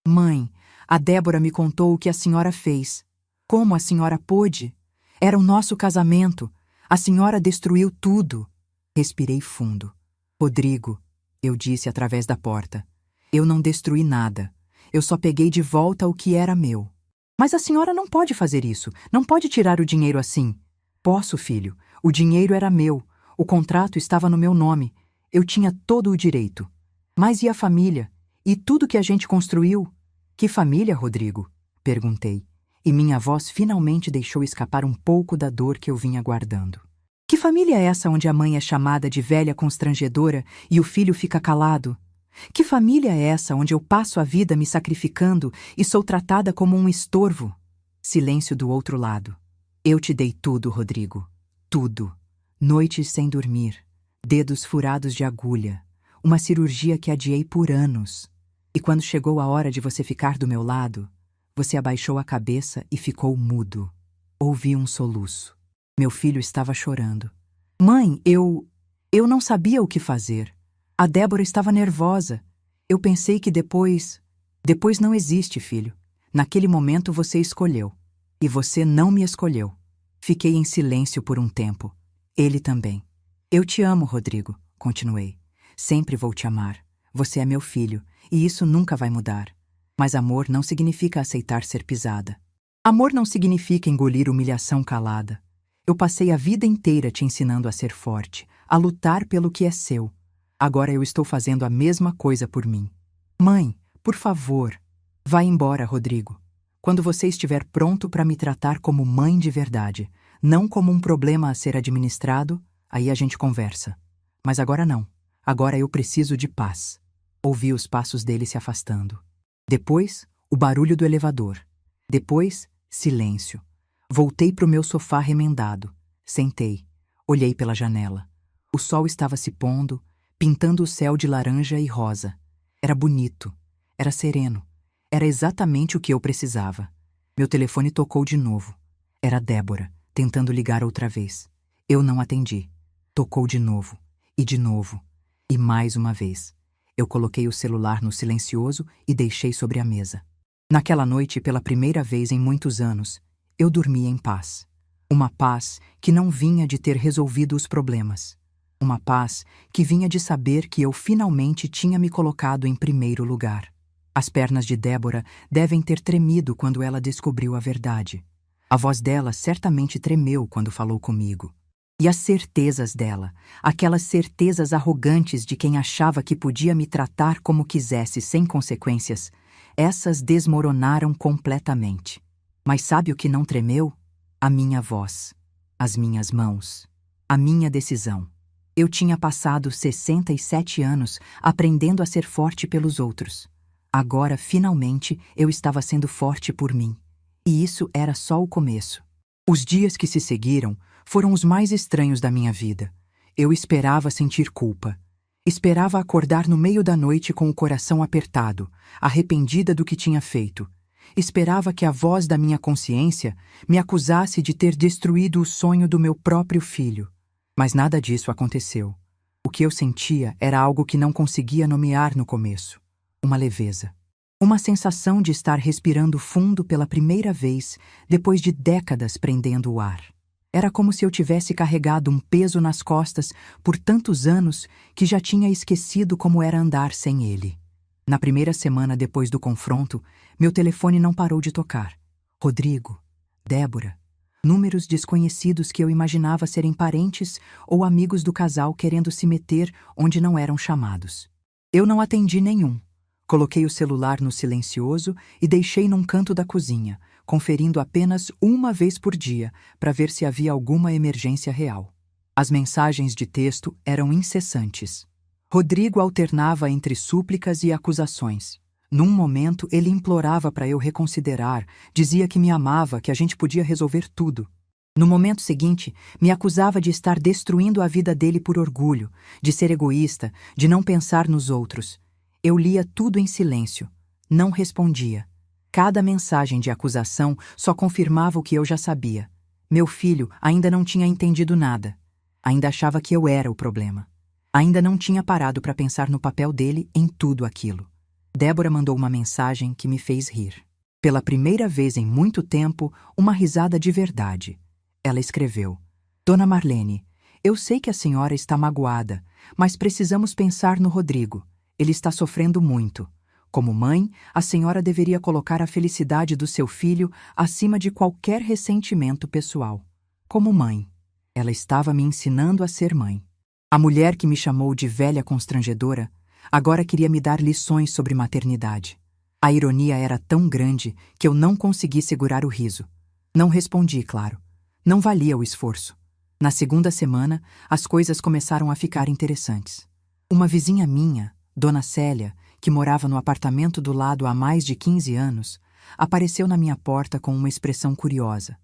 Mãe, a Débora me contou o que a senhora fez. Como a senhora pôde? Era o nosso casamento. A senhora destruiu tudo. Respirei fundo. Rodrigo, eu disse através da porta. Eu não destruí nada. Eu só peguei de volta o que era meu. Mas a senhora não pode fazer isso. Não pode tirar o dinheiro assim. Posso, filho. O dinheiro era meu. O contrato estava no meu nome. Eu tinha todo o direito. Mas e a família? E tudo que a gente construiu? Que família, Rodrigo? Perguntei. E minha voz finalmente deixou escapar um pouco da dor que eu vinha guardando. Que família é essa onde a mãe é chamada de velha constrangedora e o filho fica calado? Que família é essa onde eu passo a vida me sacrificando e sou tratada como um estorvo? Silêncio do outro lado. Eu te dei tudo, Rodrigo. Tudo. Noites sem dormir. Dedos furados de agulha. Uma cirurgia que adiei por anos. E quando chegou a hora de você ficar do meu lado, você abaixou a cabeça e ficou mudo. Ouvi um soluço. Meu filho estava chorando. Mãe, eu não sabia o que fazer. A Débora estava nervosa. Eu pensei que depois não existe, filho. Naquele momento você escolheu. E você não me escolheu. Fiquei em silêncio por um tempo. Ele também. Eu te amo, Rodrigo, continuei. Sempre vou te amar. Você é meu filho, e isso nunca vai mudar. Mas amor não significa aceitar ser pisada. Amor não significa engolir humilhação calada. Eu passei a vida inteira te ensinando a ser forte, a lutar pelo que é seu. Agora eu estou fazendo a mesma coisa por mim. Mãe, por favor, vá embora, Rodrigo. Quando você estiver pronto para me tratar como mãe de verdade, não como um problema a ser administrado, aí a gente conversa. Mas agora não. Agora eu preciso de paz. Ouvi os passos dele se afastando. Depois, o barulho do elevador. Depois, silêncio. Voltei para o meu sofá remendado. Sentei. Olhei pela janela. O sol estava se pondo, pintando o céu de laranja e rosa. Era bonito. Era sereno. Era exatamente o que eu precisava. Meu telefone tocou de novo. Era Débora, tentando ligar outra vez. Eu não atendi. Tocou de novo. E de novo. E mais uma vez. Eu coloquei o celular no silencioso e deixei sobre a mesa. Naquela noite, pela primeira vez em muitos anos, eu dormi em paz. Uma paz que não vinha de ter resolvido os problemas. Uma paz que vinha de saber que eu finalmente tinha me colocado em primeiro lugar. As pernas de Débora devem ter tremido quando ela descobriu a verdade. A voz dela certamente tremeu quando falou comigo. E as certezas dela, aquelas certezas arrogantes de quem achava que podia me tratar como quisesse sem consequências, essas desmoronaram completamente. Mas sabe o que não tremeu? A minha voz, as minhas mãos, a minha decisão. Eu tinha passado 67 anos aprendendo a ser forte pelos outros. Agora, finalmente, eu estava sendo forte por mim. E isso era só o começo. Os dias que se seguiram foram os mais estranhos da minha vida. Eu esperava sentir culpa. Esperava acordar no meio da noite com o coração apertado, arrependida do que tinha feito. Esperava que a voz da minha consciência me acusasse de ter destruído o sonho do meu próprio filho. Mas nada disso aconteceu. O que eu sentia era algo que não conseguia nomear no começo. Uma leveza. Uma sensação de estar respirando fundo pela primeira vez depois de décadas prendendo o ar. Era como se eu tivesse carregado um peso nas costas por tantos anos que já tinha esquecido como era andar sem ele. Na primeira semana depois do confronto, meu telefone não parou de tocar. Rodrigo, Débora, números desconhecidos que eu imaginava serem parentes ou amigos do casal querendo se meter onde não eram chamados. Eu não atendi nenhum. Coloquei o celular no silencioso e deixei num canto da cozinha, conferindo apenas uma vez por dia para ver se havia alguma emergência real. As mensagens de texto eram incessantes. Rodrigo alternava entre súplicas e acusações. Num momento, ele implorava para eu reconsiderar, dizia que me amava, que a gente podia resolver tudo. No momento seguinte, me acusava de estar destruindo a vida dele por orgulho, de ser egoísta, de não pensar nos outros. Eu lia tudo em silêncio. Não respondia. Cada mensagem de acusação só confirmava o que eu já sabia. Meu filho ainda não tinha entendido nada. Ainda achava que eu era o problema. Ainda não tinha parado para pensar no papel dele em tudo aquilo. Débora mandou uma mensagem que me fez rir. Pela primeira vez em muito tempo, uma risada de verdade. Ela escreveu: Dona Marlene, eu sei que a senhora está magoada, mas precisamos pensar no Rodrigo. Ele está sofrendo muito. Como mãe, a senhora deveria colocar a felicidade do seu filho acima de qualquer ressentimento pessoal. Como mãe, ela estava me ensinando a ser mãe. A mulher que me chamou de velha constrangedora agora queria me dar lições sobre maternidade. A ironia era tão grande que eu não consegui segurar o riso. Não respondi, claro. Não valia o esforço. Na segunda semana, as coisas começaram a ficar interessantes. Uma vizinha minha, Dona Célia, que morava no apartamento do lado há mais de 15 anos, apareceu na minha porta com uma expressão curiosa.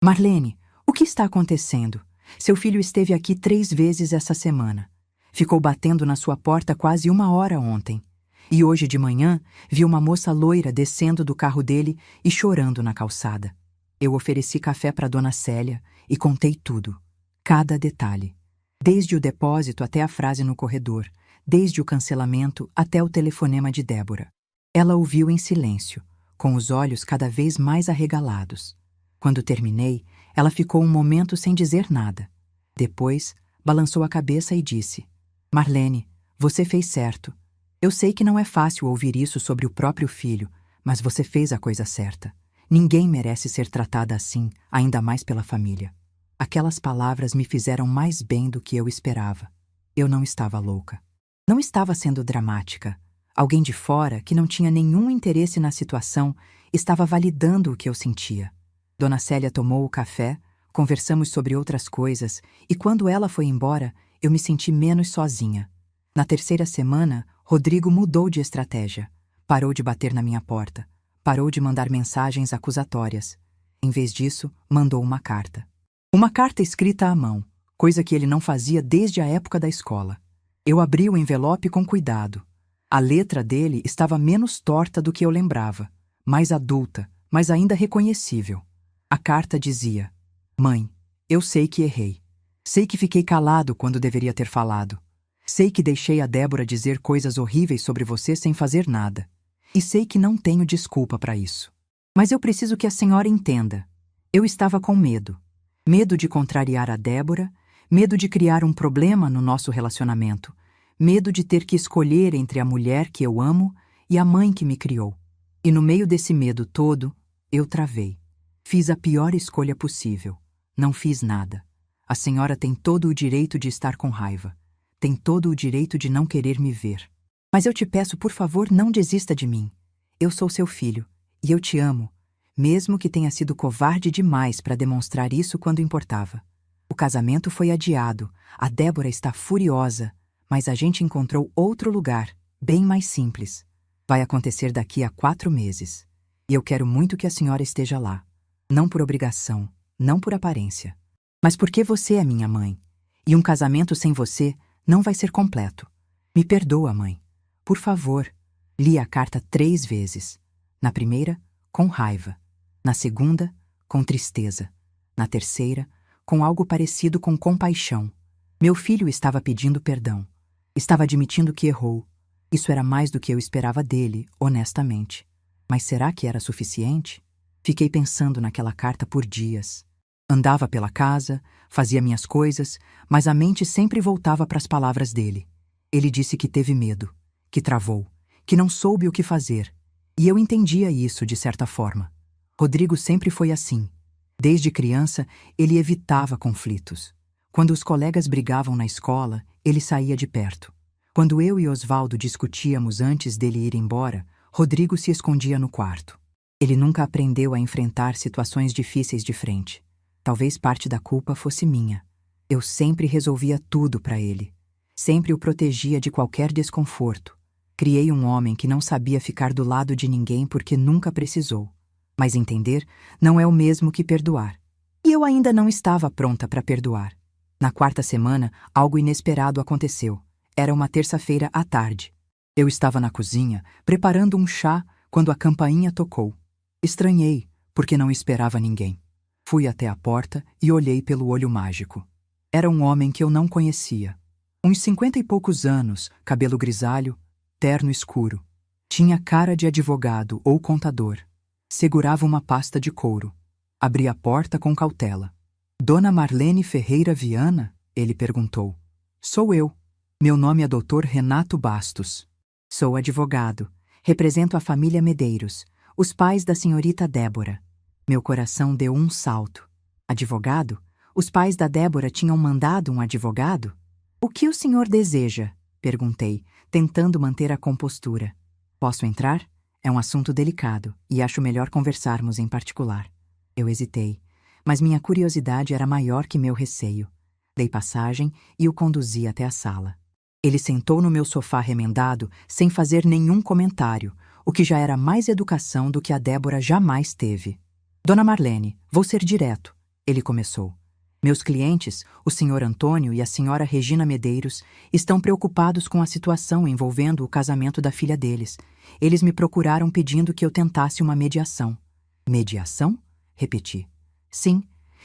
Marlene, o que está acontecendo? Seu filho esteve aqui 3 vezes essa semana. Ficou batendo na sua porta quase 1 hora ontem. E hoje de manhã vi uma moça loira descendo do carro dele e chorando na calçada. Eu ofereci café para Dona Célia e contei tudo. Cada detalhe. Desde o depósito até a frase no corredor. Desde o cancelamento até o telefonema de Débora. Ela ouviu em silêncio, com os olhos cada vez mais arregalados. Quando terminei, ela ficou um momento sem dizer nada. Depois, balançou a cabeça e disse: Marlene, você fez certo. Eu sei que não é fácil ouvir isso sobre o próprio filho, mas você fez a coisa certa. Ninguém merece ser tratada assim, ainda mais pela família. Aquelas palavras me fizeram mais bem do que eu esperava. Eu não estava louca. Não estava sendo dramática. Alguém de fora, que não tinha nenhum interesse na situação, estava validando o que eu sentia. Dona Célia tomou o café, conversamos sobre outras coisas, e quando ela foi embora, eu me senti menos sozinha. Na terceira semana, Rodrigo mudou de estratégia. Parou de bater na minha porta. Parou de mandar mensagens acusatórias. Em vez disso, mandou uma carta. Uma carta escrita à mão, coisa que ele não fazia desde a época da escola. Eu abri o envelope com cuidado. A letra dele estava menos torta do que eu lembrava, mais adulta, mas ainda reconhecível. A carta dizia: Mãe, eu sei que errei. Sei que fiquei calado quando deveria ter falado. Sei que deixei a Débora dizer coisas horríveis sobre você sem fazer nada. E sei que não tenho desculpa para isso. Mas eu preciso que a senhora entenda. Eu estava com medo. Medo de contrariar a Débora, medo de criar um problema no nosso relacionamento, medo de ter que escolher entre a mulher que eu amo e a mãe que me criou. E no meio desse medo todo, eu travei. Fiz a pior escolha possível. Não fiz nada. A senhora tem todo o direito de estar com raiva. Tem todo o direito de não querer me ver. Mas eu te peço, por favor, não desista de mim. Eu sou seu filho, e eu te amo, mesmo que tenha sido covarde demais para demonstrar isso quando importava. O casamento foi adiado, a Débora está furiosa, mas a gente encontrou outro lugar, bem mais simples. Vai acontecer daqui a 4 meses. E eu quero muito que a senhora esteja lá. Não por obrigação, não por aparência. Mas porque você é minha mãe. E um casamento sem você não vai ser completo. Me perdoa, mãe. Por favor. Li a carta 3 vezes. Na primeira, com raiva. Na segunda, com tristeza. Na terceira, com algo parecido com compaixão. Meu filho estava pedindo perdão. Estava admitindo que errou. Isso era mais do que eu esperava dele, honestamente. Mas será que era suficiente? Fiquei pensando naquela carta por dias. Andava pela casa, fazia minhas coisas, mas a mente sempre voltava para as palavras dele. Ele disse que teve medo, que travou, que não soube o que fazer. E eu entendia isso de certa forma. Rodrigo sempre foi assim. Desde criança, ele evitava conflitos. Quando os colegas brigavam na escola, ele saía de perto. Quando eu e Osvaldo discutíamos antes dele ir embora, Rodrigo se escondia no quarto. Ele nunca aprendeu a enfrentar situações difíceis de frente. Talvez parte da culpa fosse minha. Eu sempre resolvia tudo para ele. Sempre o protegia de qualquer desconforto. Criei um homem que não sabia ficar do lado de ninguém porque nunca precisou. Mas entender não é o mesmo que perdoar. E eu ainda não estava pronta para perdoar. Na 4ª semana, algo inesperado aconteceu. Era uma terça-feira à tarde. Eu estava na cozinha, preparando um chá, quando a campainha tocou. Estranhei, porque não esperava ninguém. Fui até a porta e olhei pelo olho mágico. Era um homem que eu não conhecia. Uns 50 e poucos anos, cabelo grisalho, terno escuro. Tinha cara de advogado ou contador. Segurava uma pasta de couro. Abri a porta com cautela. Dona Marlene Ferreira Viana? Ele perguntou. Sou eu. Meu nome é Dr. Renato Bastos. Sou advogado. Represento a família Medeiros, os pais da senhorita Débora. Meu coração deu um salto. Advogado? Os pais da Débora tinham mandado um advogado? O que o senhor deseja? Perguntei, tentando manter a compostura. Posso entrar? É um assunto delicado e acho melhor conversarmos em particular. Eu hesitei, mas minha curiosidade era maior que meu receio. Dei passagem e o conduzi até a sala. Ele sentou no meu sofá remendado sem fazer nenhum comentário, o que já era mais educação do que a Débora jamais teve. Dona Marlene, vou ser direto, ele começou. Meus clientes, o senhor Antônio e a senhora Regina Medeiros, estão preocupados com a situação envolvendo o casamento da filha deles. Eles me procuraram pedindo que eu tentasse uma mediação. Mediação? Repeti. Sim,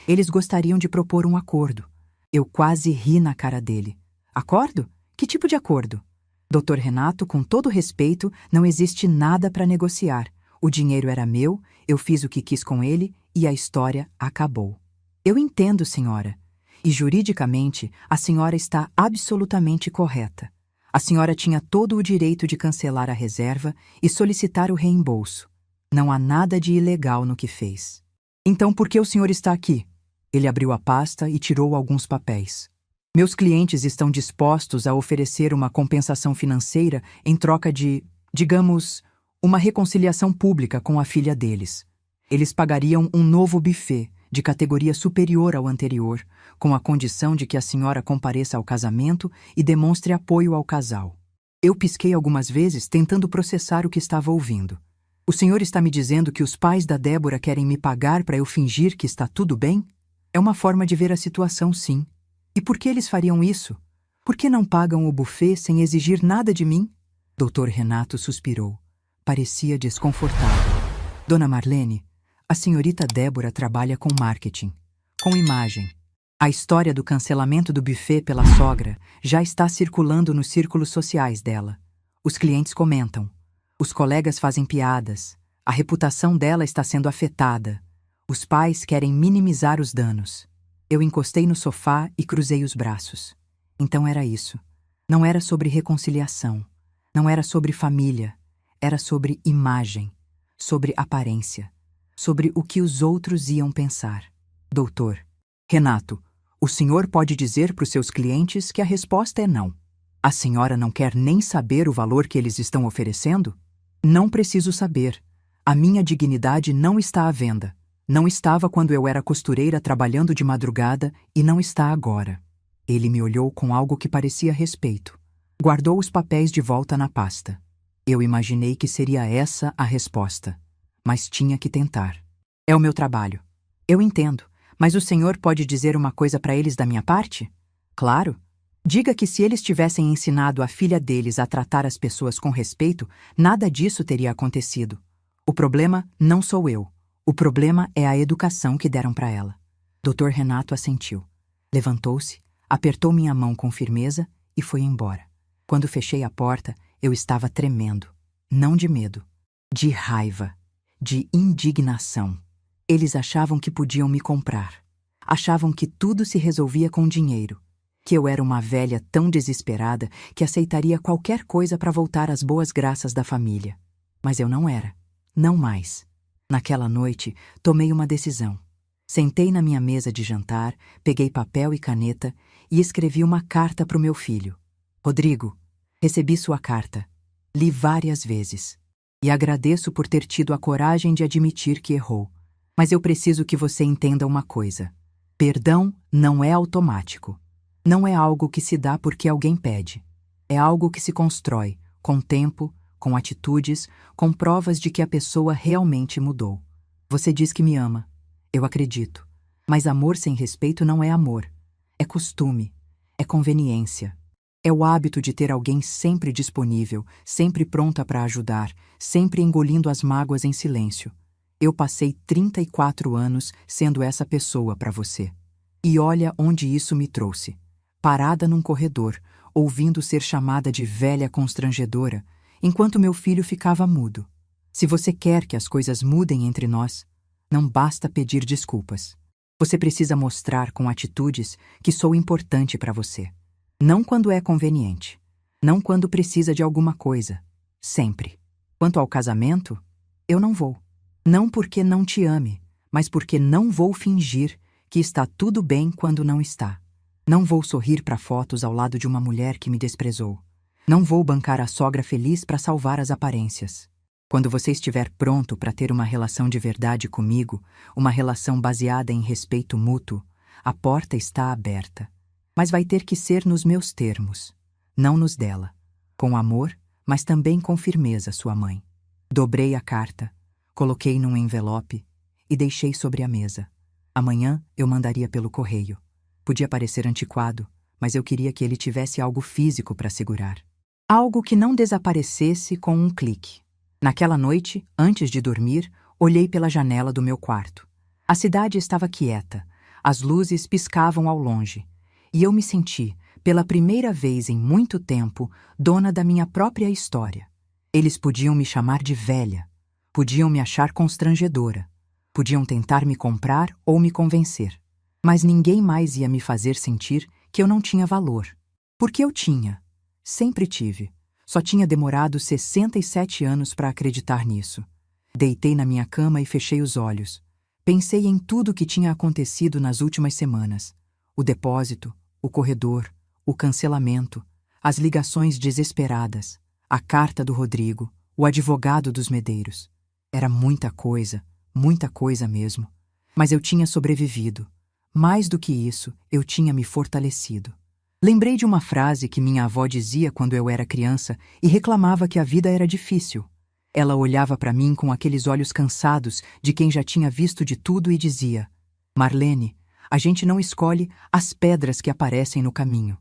eles gostariam de propor um acordo. Eu quase ri na cara dele. Acordo? Que tipo de acordo? Dr. Renato, com todo respeito, não existe nada para negociar. O dinheiro era meu, eu fiz o que quis com ele e a história acabou. Eu entendo, senhora. E juridicamente, a senhora está absolutamente correta. A senhora tinha todo o direito de cancelar a reserva e solicitar o reembolso. Não há nada de ilegal no que fez. Então por que o senhor está aqui? Ele abriu a pasta e tirou alguns papéis. Meus clientes estão dispostos a oferecer uma compensação financeira em troca de, digamos, uma reconciliação pública com a filha deles. Eles pagariam um novo buffet, de categoria superior ao anterior, com a condição de que a senhora compareça ao casamento e demonstre apoio ao casal. Eu pisquei algumas vezes tentando processar o que estava ouvindo. O senhor está me dizendo que os pais da Débora querem me pagar para eu fingir que está tudo bem? É uma forma de ver a situação, sim. E por que eles fariam isso? Por que não pagam o buffet sem exigir nada de mim? Dr. Renato suspirou. Parecia desconfortável. Dona Marlene, a senhorita Débora trabalha com marketing, com imagem. A história do cancelamento do buffet pela sogra já está circulando nos círculos sociais dela. Os clientes comentam. Os colegas fazem piadas. A reputação dela está sendo afetada. Os pais querem minimizar os danos. Eu encostei no sofá e cruzei os braços. Então era isso. Não era sobre reconciliação. Não era sobre família. Era sobre imagem. Sobre aparência. Sobre o que os outros iam pensar. Doutor Renato, o senhor pode dizer para os seus clientes que a resposta é não. A senhora não quer nem saber o valor que eles estão oferecendo? Não preciso saber. A minha dignidade não está à venda. Não estava quando eu era costureira trabalhando de madrugada e não está agora. Ele me olhou com algo que parecia respeito. Guardou os papéis de volta na pasta. Eu imaginei que seria essa a resposta. Mas tinha que tentar. É o meu trabalho. Eu entendo, mas o senhor pode dizer uma coisa para eles da minha parte? Claro. Diga que se eles tivessem ensinado a filha deles a tratar as pessoas com respeito, nada disso teria acontecido. O problema não sou eu. O problema é a educação que deram para ela. Dr. Renato assentiu. Levantou-se, apertou minha mão com firmeza e foi embora. Quando fechei a porta, eu estava tremendo. Não de medo, de raiva, de indignação. Eles achavam que podiam me comprar. Achavam que tudo se resolvia com dinheiro. Que eu era uma velha tão desesperada que aceitaria qualquer coisa para voltar às boas graças da família. Mas eu não era. Não mais. Naquela noite, tomei uma decisão. Sentei na minha mesa de jantar, peguei papel e caneta e escrevi uma carta para o meu filho. Rodrigo, recebi sua carta. Li várias vezes. E agradeço por ter tido a coragem de admitir que errou. Mas eu preciso que você entenda uma coisa. Perdão não é automático. Não é algo que se dá porque alguém pede. É algo que se constrói, com tempo, com atitudes, com provas de que a pessoa realmente mudou. Você diz que me ama. Eu acredito. Mas amor sem respeito não é amor. É costume. É conveniência. É o hábito de ter alguém sempre disponível, sempre pronta para ajudar, sempre engolindo as mágoas em silêncio. Eu passei 34 anos sendo essa pessoa para você. E olha onde isso me trouxe. Parada num corredor, ouvindo ser chamada de velha constrangedora, enquanto meu filho ficava mudo. Se você quer que as coisas mudem entre nós, não basta pedir desculpas. Você precisa mostrar com atitudes que sou importante para você. Não quando é conveniente. Não quando precisa de alguma coisa. Sempre. Quanto ao casamento, eu não vou. Não porque não te ame, mas porque não vou fingir que está tudo bem quando não está. Não vou sorrir para fotos ao lado de uma mulher que me desprezou. Não vou bancar a sogra feliz para salvar as aparências. Quando você estiver pronto para ter uma relação de verdade comigo, uma relação baseada em respeito mútuo, a porta está aberta. Mas vai ter que ser nos meus termos, não nos dela. Com amor, mas também com firmeza, sua mãe. Dobrei a carta, coloquei num envelope e deixei sobre a mesa. Amanhã eu mandaria pelo correio. Podia parecer antiquado, mas eu queria que ele tivesse algo físico para segurar. Algo que não desaparecesse com um clique. Naquela noite, antes de dormir, olhei pela janela do meu quarto. A cidade estava quieta, as luzes piscavam ao longe, e eu me senti, pela primeira vez em muito tempo, dona da minha própria história. Eles podiam me chamar de velha, podiam me achar constrangedora, podiam tentar me comprar ou me convencer, mas ninguém mais ia me fazer sentir que eu não tinha valor. Porque eu tinha. Sempre tive. Só tinha demorado 67 anos para acreditar nisso. Deitei na minha cama e fechei os olhos. Pensei em tudo o que tinha acontecido nas últimas semanas: o depósito, o corredor, o cancelamento, as ligações desesperadas, a carta do Rodrigo, o advogado dos Medeiros. Era muita coisa mesmo. Mas eu tinha sobrevivido. Mais do que isso, eu tinha me fortalecido. Lembrei de uma frase que minha avó dizia quando eu era criança e reclamava que a vida era difícil. Ela olhava para mim com aqueles olhos cansados de quem já tinha visto de tudo e dizia: Marlene, a gente não escolhe as pedras que aparecem no caminho,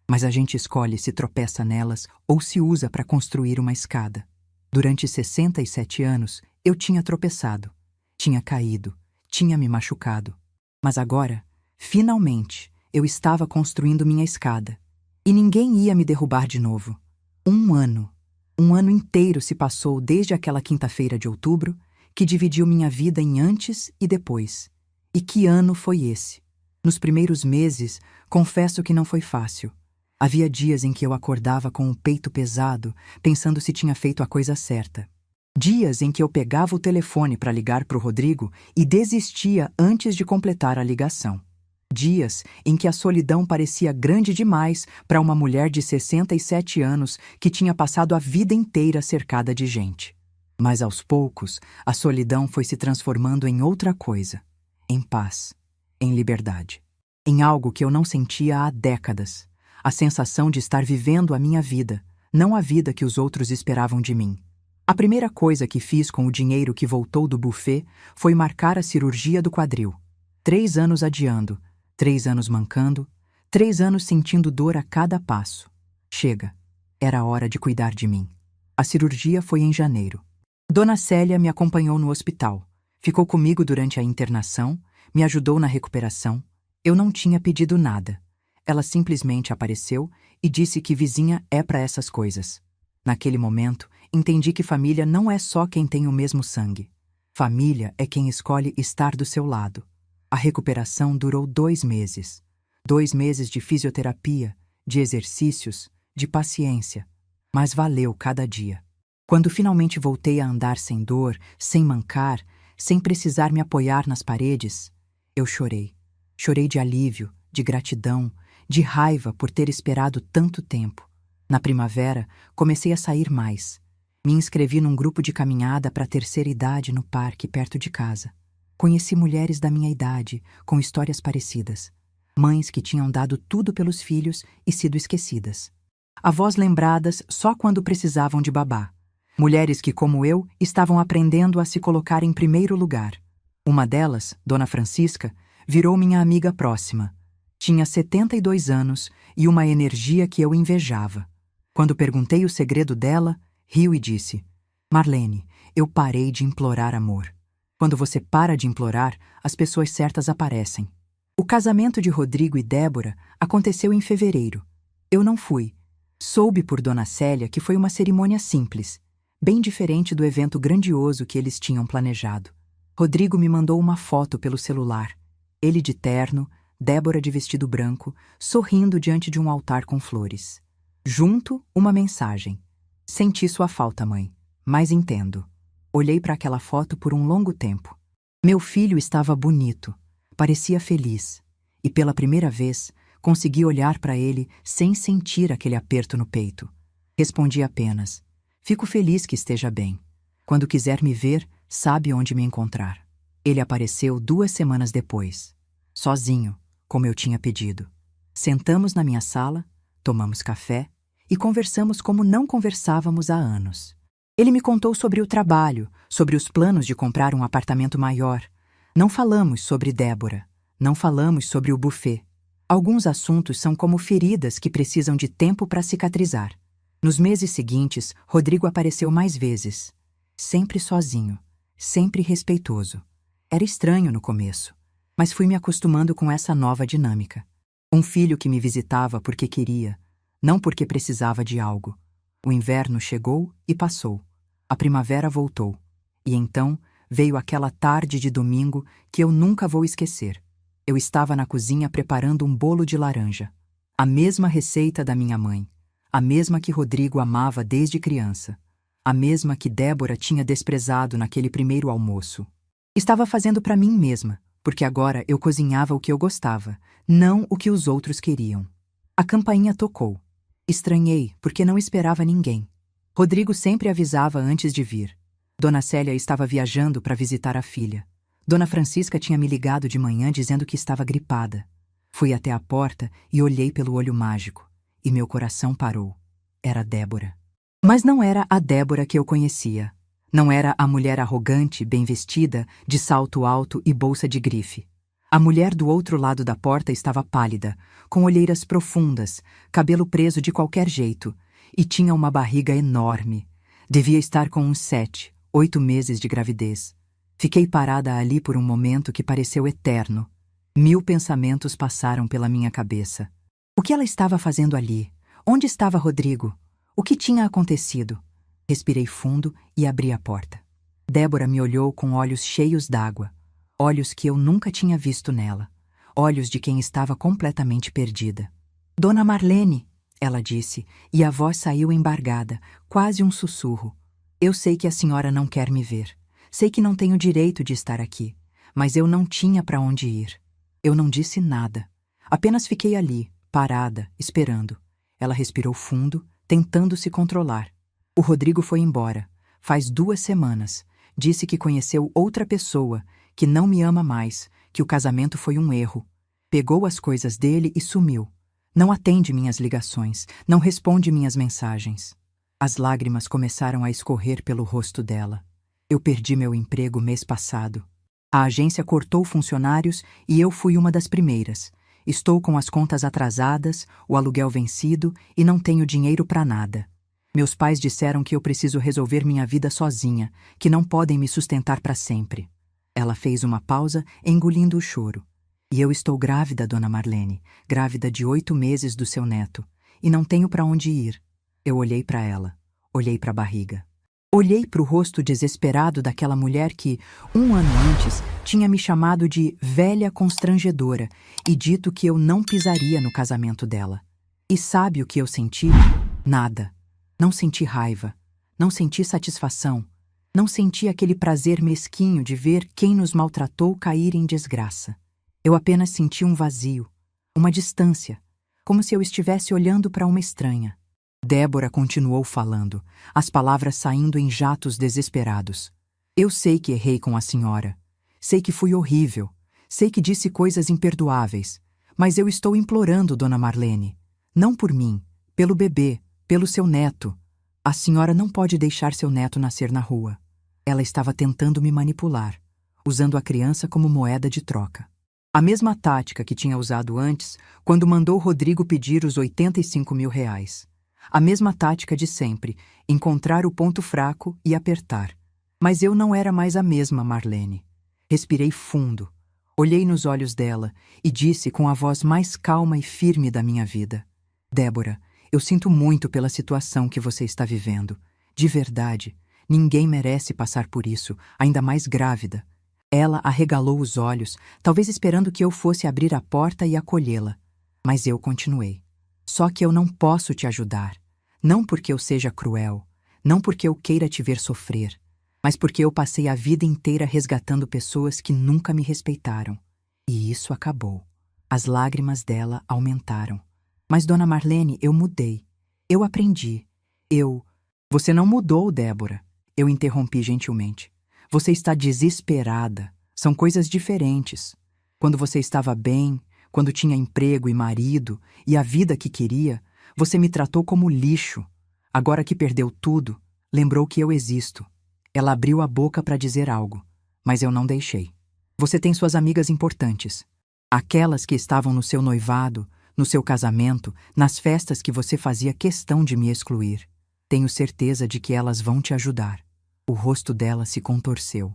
mas a gente escolhe se tropeça nelas ou se usa para construir uma escada. Durante 67 anos, eu tinha tropeçado, tinha caído, tinha me machucado. Mas agora, finalmente, eu estava construindo minha escada. E ninguém ia me derrubar de novo. Um ano inteiro se passou desde aquela quinta-feira de outubro que dividiu minha vida em antes e depois. E que ano foi esse? Nos primeiros meses, confesso que não foi fácil. Havia dias em que eu acordava com o peito pesado, pensando se tinha feito a coisa certa. Dias em que eu pegava o telefone para ligar para o Rodrigo e desistia antes de completar a ligação. Dias em que a solidão parecia grande demais para uma mulher de 67 anos que tinha passado a vida inteira cercada de gente. Mas aos poucos, a solidão foi se transformando em outra coisa, em paz, em liberdade, em algo que eu não sentia há décadas, a sensação de estar vivendo a minha vida, não a vida que os outros esperavam de mim. A primeira coisa que fiz com o dinheiro que voltou do buffet foi marcar a cirurgia do quadril. 3 anos adiando, 3 anos mancando, 3 anos sentindo dor a cada passo. Chega, era hora de cuidar de mim. A cirurgia foi em janeiro. Dona Célia me acompanhou no hospital, ficou comigo durante a internação, me ajudou na recuperação. Eu não tinha pedido nada. Ela simplesmente apareceu e disse que vizinha é para essas coisas. Naquele momento, entendi que família não é só quem tem o mesmo sangue. Família é quem escolhe estar do seu lado. A recuperação durou 2 meses. 2 meses de fisioterapia, de exercícios, de paciência. Mas valeu cada dia. Quando finalmente voltei a andar sem dor, sem mancar, sem precisar me apoiar nas paredes, eu chorei. Chorei de alívio, de gratidão, de raiva por ter esperado tanto tempo. Na primavera, comecei a sair mais. Me inscrevi num grupo de caminhada para a terceira idade no parque perto de casa. Conheci mulheres da minha idade, com histórias parecidas. Mães que tinham dado tudo pelos filhos e sido esquecidas. Avós lembradas só quando precisavam de babá. Mulheres que, como eu, estavam aprendendo a se colocar em primeiro lugar. Uma delas, Dona Francisca, virou minha amiga próxima. Tinha 72 anos e uma energia que eu invejava. Quando perguntei o segredo dela, riu e disse: Marlene, eu parei de implorar amor. Quando você para de implorar, as pessoas certas aparecem. O casamento de Rodrigo e Débora aconteceu em fevereiro. Eu não fui. Soube por Dona Célia que foi uma cerimônia simples, bem diferente do evento grandioso que eles tinham planejado. Rodrigo me mandou uma foto pelo celular. Ele de terno, Débora de vestido branco, sorrindo diante de um altar com flores. Junto, uma mensagem: Senti sua falta, mãe, mas entendo. Olhei para aquela foto por um longo tempo. Meu filho estava bonito, parecia feliz, e pela primeira vez consegui olhar para ele sem sentir aquele aperto no peito. Respondi apenas: Fico feliz que esteja bem. Quando quiser me ver, sabe onde me encontrar. Ele apareceu 2 semanas depois, sozinho, como eu tinha pedido. Sentamos na minha sala, tomamos café e conversamos como não conversávamos há anos. Ele me contou sobre o trabalho, sobre os planos de comprar um apartamento maior. Não falamos sobre Débora, não falamos sobre o buffet. Alguns assuntos são como feridas que precisam de tempo para cicatrizar. Nos meses seguintes, Rodrigo apareceu mais vezes. Sempre sozinho, sempre respeitoso. Era estranho no começo, mas fui me acostumando com essa nova dinâmica. Um filho que me visitava porque queria, não porque precisava de algo. O inverno chegou e passou. A primavera voltou. E então veio aquela tarde de domingo que eu nunca vou esquecer. Eu estava na cozinha preparando um bolo de laranja. A mesma receita da minha mãe. A mesma que Rodrigo amava desde criança. A mesma que Débora tinha desprezado naquele primeiro almoço. Estava fazendo para mim mesma, porque agora eu cozinhava o que eu gostava, não o que os outros queriam. A campainha tocou. Estranhei, porque não esperava ninguém. Rodrigo sempre avisava antes de vir. Dona Célia estava viajando para visitar a filha. Dona Francisca tinha me ligado de manhã dizendo que estava gripada. Fui até a porta e olhei pelo olho mágico, e meu coração parou. Era Débora. Mas não era a Débora que eu conhecia. Não era a mulher arrogante, bem vestida, de salto alto e bolsa de grife. A mulher do outro lado da porta estava pálida, com olheiras profundas, cabelo preso de qualquer jeito, e tinha uma barriga enorme. Devia estar com uns 7, 8 meses de gravidez. Fiquei parada ali por um momento que pareceu eterno. 1000 pensamentos passaram pela minha cabeça. O que ela estava fazendo ali? Onde estava Rodrigo? O que tinha acontecido? Respirei fundo e abri a porta. Débora me olhou com olhos cheios d'água, olhos que eu nunca tinha visto nela, olhos de quem estava completamente perdida. Dona Marlene, ela disse, e a voz saiu embargada, quase um sussurro. Eu sei que a senhora não quer me ver. Sei que não tenho direito de estar aqui, mas eu não tinha para onde ir. Eu não disse nada. Apenas fiquei ali, parada, esperando. Ela respirou fundo, tentando se controlar. O Rodrigo foi embora. Faz 2 semanas. Disse que conheceu outra pessoa, que não me ama mais, que o casamento foi um erro. Pegou as coisas dele e sumiu. Não atende minhas ligações, não responde minhas mensagens. As lágrimas começaram a escorrer pelo rosto dela. Eu perdi meu emprego mês passado. A agência cortou funcionários e eu fui uma das primeiras. Estou com as contas atrasadas, o aluguel vencido e não tenho dinheiro para nada. Meus pais disseram que eu preciso resolver minha vida sozinha, que não podem me sustentar para sempre. Ela fez uma pausa, engolindo o choro. E eu estou grávida, Dona Marlene, grávida de 8 meses do seu neto, e não tenho para onde ir. Eu olhei para ela, olhei para a barriga. Olhei para o rosto desesperado daquela mulher que, 1 ano antes, tinha me chamado de velha constrangedora e dito que eu não pisaria no casamento dela. E sabe o que eu senti? Nada. Não senti raiva, não senti satisfação, não senti aquele prazer mesquinho de ver quem nos maltratou cair em desgraça. Eu apenas senti um vazio, uma distância, como se eu estivesse olhando para uma estranha. Débora continuou falando, as palavras saindo em jatos desesperados. Eu sei que errei com a senhora. Sei que fui horrível. Sei que disse coisas imperdoáveis. Mas eu estou implorando, Dona Marlene. Não por mim, pelo bebê, pelo seu neto. A senhora não pode deixar seu neto nascer na rua. Ela estava tentando me manipular, usando a criança como moeda de troca. A mesma tática que tinha usado antes, quando mandou Rodrigo pedir os 85 mil reais. A mesma tática de sempre, encontrar o ponto fraco e apertar. Mas eu não era mais a mesma Marlene. Respirei fundo, olhei nos olhos dela e disse com a voz mais calma e firme da minha vida: Débora, eu sinto muito pela situação que você está vivendo. De verdade, ninguém merece passar por isso, ainda mais grávida. Ela arregalou os olhos, talvez esperando que eu fosse abrir a porta e acolhê-la. Mas eu continuei. Só que eu não posso te ajudar. Não porque eu seja cruel, não porque eu queira te ver sofrer, mas porque eu passei a vida inteira resgatando pessoas que nunca me respeitaram. E isso acabou. As lágrimas dela aumentaram. Mas, Dona Marlene, eu mudei. Eu aprendi. Você não mudou, Débora. Eu interrompi gentilmente. Você está desesperada. São coisas diferentes. Quando você estava bem, quando tinha emprego e marido, e a vida que queria, você me tratou como lixo. Agora que perdeu tudo, lembrou que eu existo. Ela abriu a boca para dizer algo, mas eu não deixei. Você tem suas amigas importantes. Aquelas que estavam no seu noivado, no seu casamento, nas festas que você fazia questão de me excluir. Tenho certeza de que elas vão te ajudar. O rosto dela se contorceu.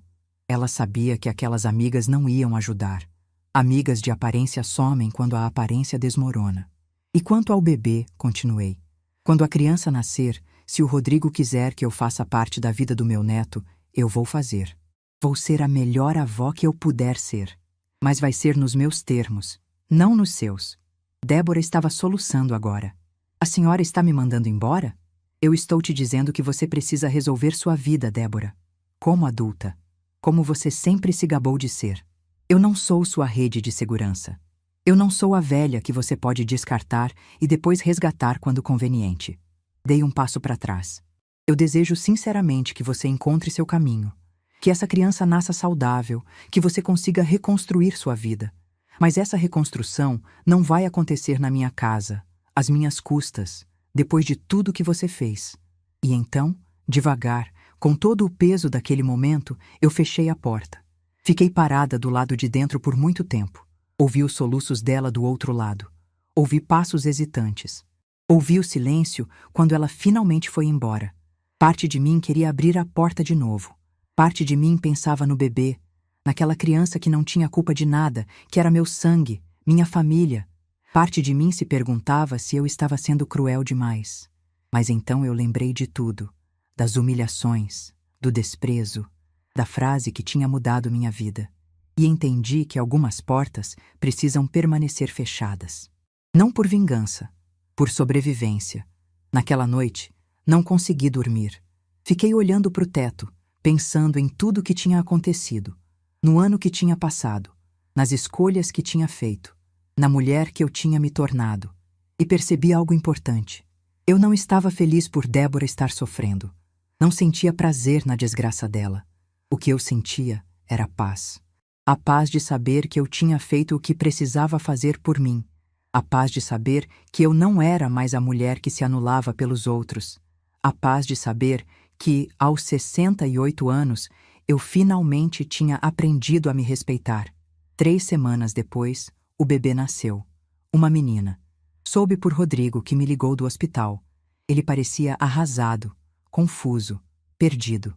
Ela sabia que aquelas amigas não iam ajudar. Amigas de aparência somem quando a aparência desmorona. E quanto ao bebê, continuei. Quando a criança nascer, se o Rodrigo quiser que eu faça parte da vida do meu neto, eu vou fazer. Vou ser a melhor avó que eu puder ser. Mas vai ser nos meus termos, não nos seus. Débora estava soluçando agora. A senhora está me mandando embora? Eu estou te dizendo que você precisa resolver sua vida, Débora. Como adulta. como você sempre se gabou de ser. Eu não sou sua rede de segurança. Eu não sou a velha que você pode descartar e depois resgatar quando conveniente. Dei um passo para trás. Eu desejo sinceramente que você encontre seu caminho, que essa criança nasça saudável, que você consiga reconstruir sua vida. Mas essa reconstrução não vai acontecer na minha casa, às minhas custas, depois de tudo que você fez. E então, devagar, com todo o peso daquele momento, eu fechei a porta. Fiquei parada do lado de dentro por muito tempo. Ouvi os soluços dela do outro lado. Ouvi passos hesitantes. Ouvi o silêncio quando ela finalmente foi embora. Parte de mim queria abrir a porta de novo. Parte de mim pensava no bebê, naquela criança que não tinha culpa de nada, que era meu sangue, minha família. Parte de mim se perguntava se eu estava sendo cruel demais. Mas então eu lembrei de tudo, das humilhações, do desprezo, da frase que tinha mudado minha vida. E entendi que algumas portas precisam permanecer fechadas. Não por vingança, por sobrevivência. Naquela noite, não consegui dormir. Fiquei olhando para o teto, pensando em tudo que tinha acontecido, no ano que tinha passado, nas escolhas que tinha feito, na mulher que eu tinha me tornado. E percebi algo importante. Eu não estava feliz por Débora estar sofrendo. Não sentia prazer na desgraça dela. O que eu sentia era paz. A paz de saber que eu tinha feito o que precisava fazer por mim. A paz de saber que eu não era mais a mulher que se anulava pelos outros. A paz de saber que, aos 68 anos, eu finalmente tinha aprendido a me respeitar. 3 semanas depois, o bebê nasceu. Uma menina. Soube por Rodrigo, que me ligou do hospital. Ele parecia arrasado, confuso, perdido.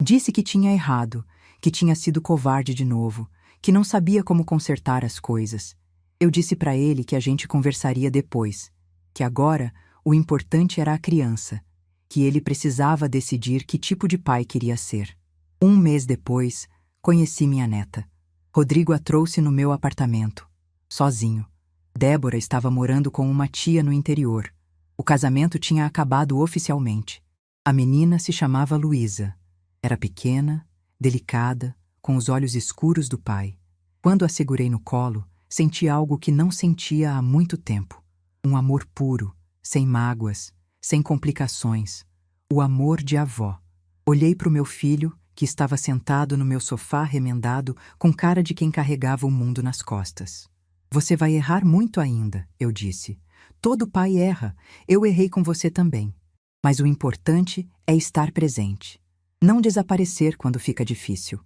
Disse que tinha errado, que tinha sido covarde de novo, que não sabia como consertar as coisas. Eu disse para ele que a gente conversaria depois, que agora o importante era a criança, que ele precisava decidir que tipo de pai queria ser. 1 mês depois, conheci minha neta. Rodrigo a trouxe no meu apartamento, sozinho. Débora estava morando com uma tia no interior. O casamento tinha acabado oficialmente. A menina se chamava Luísa. Era pequena, delicada, com os olhos escuros do pai. Quando a segurei no colo, senti algo que não sentia há muito tempo. Um amor puro, sem mágoas, sem complicações. O amor de avó. Olhei para o meu filho, que estava sentado no meu sofá remendado, com cara de quem carregava o mundo nas costas. Você vai errar muito ainda, eu disse. Todo pai erra, eu errei com você também. Mas o importante é estar presente. Não desaparecer quando fica difícil.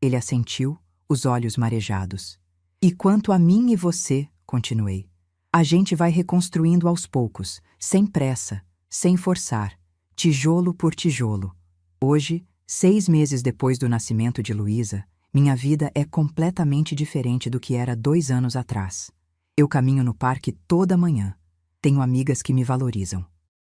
Ele assentiu, os olhos marejados. E quanto a mim e você, continuei, a gente vai reconstruindo aos poucos, sem pressa, sem forçar, tijolo por tijolo. Hoje, 6 meses depois do nascimento de Luísa, minha vida é completamente diferente do que era 2 anos atrás. Eu caminho no parque toda manhã. Tenho amigas que me valorizam.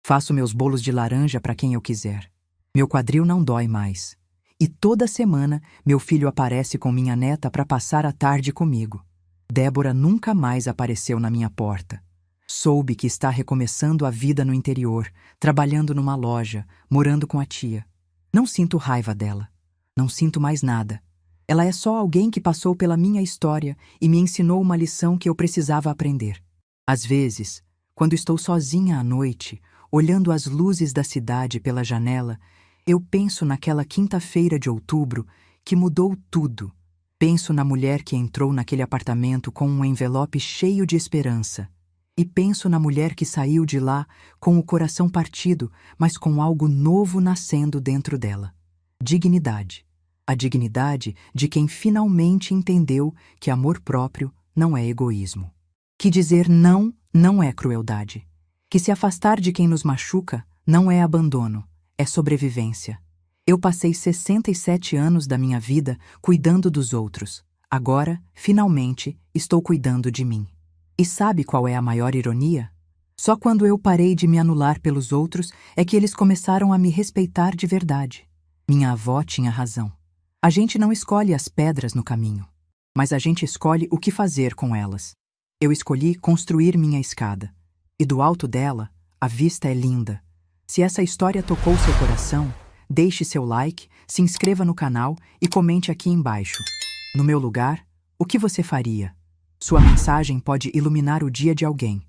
Faço meus bolos de laranja para quem eu quiser. Meu quadril não dói mais. E toda semana, meu filho aparece com minha neta para passar a tarde comigo. Débora nunca mais apareceu na minha porta. Soube que está recomeçando a vida no interior, trabalhando numa loja, morando com a tia. Não sinto raiva dela. Não sinto mais nada. Ela é só alguém que passou pela minha história e me ensinou uma lição que eu precisava aprender. Às vezes, quando estou sozinha à noite, olhando as luzes da cidade pela janela, eu penso naquela quinta-feira de outubro que mudou tudo. Penso na mulher que entrou naquele apartamento com um envelope cheio de esperança. E penso na mulher que saiu de lá com o coração partido, mas com algo novo nascendo dentro dela. Dignidade. A dignidade de quem finalmente entendeu que amor próprio não é egoísmo. Que dizer não não é crueldade. Que se afastar de quem nos machuca não é abandono, é sobrevivência. Eu passei 67 anos da minha vida cuidando dos outros. Agora, finalmente, estou cuidando de mim. E sabe qual é a maior ironia? Só quando eu parei de me anular pelos outros é que eles começaram a me respeitar de verdade. Minha avó tinha razão. A gente não escolhe as pedras no caminho, mas a gente escolhe o que fazer com elas. Eu escolhi construir minha escada. E do alto dela, a vista é linda. Se essa história tocou seu coração, deixe seu like, se inscreva no canal e comente aqui embaixo. No meu lugar, o que você faria? Sua mensagem pode iluminar o dia de alguém.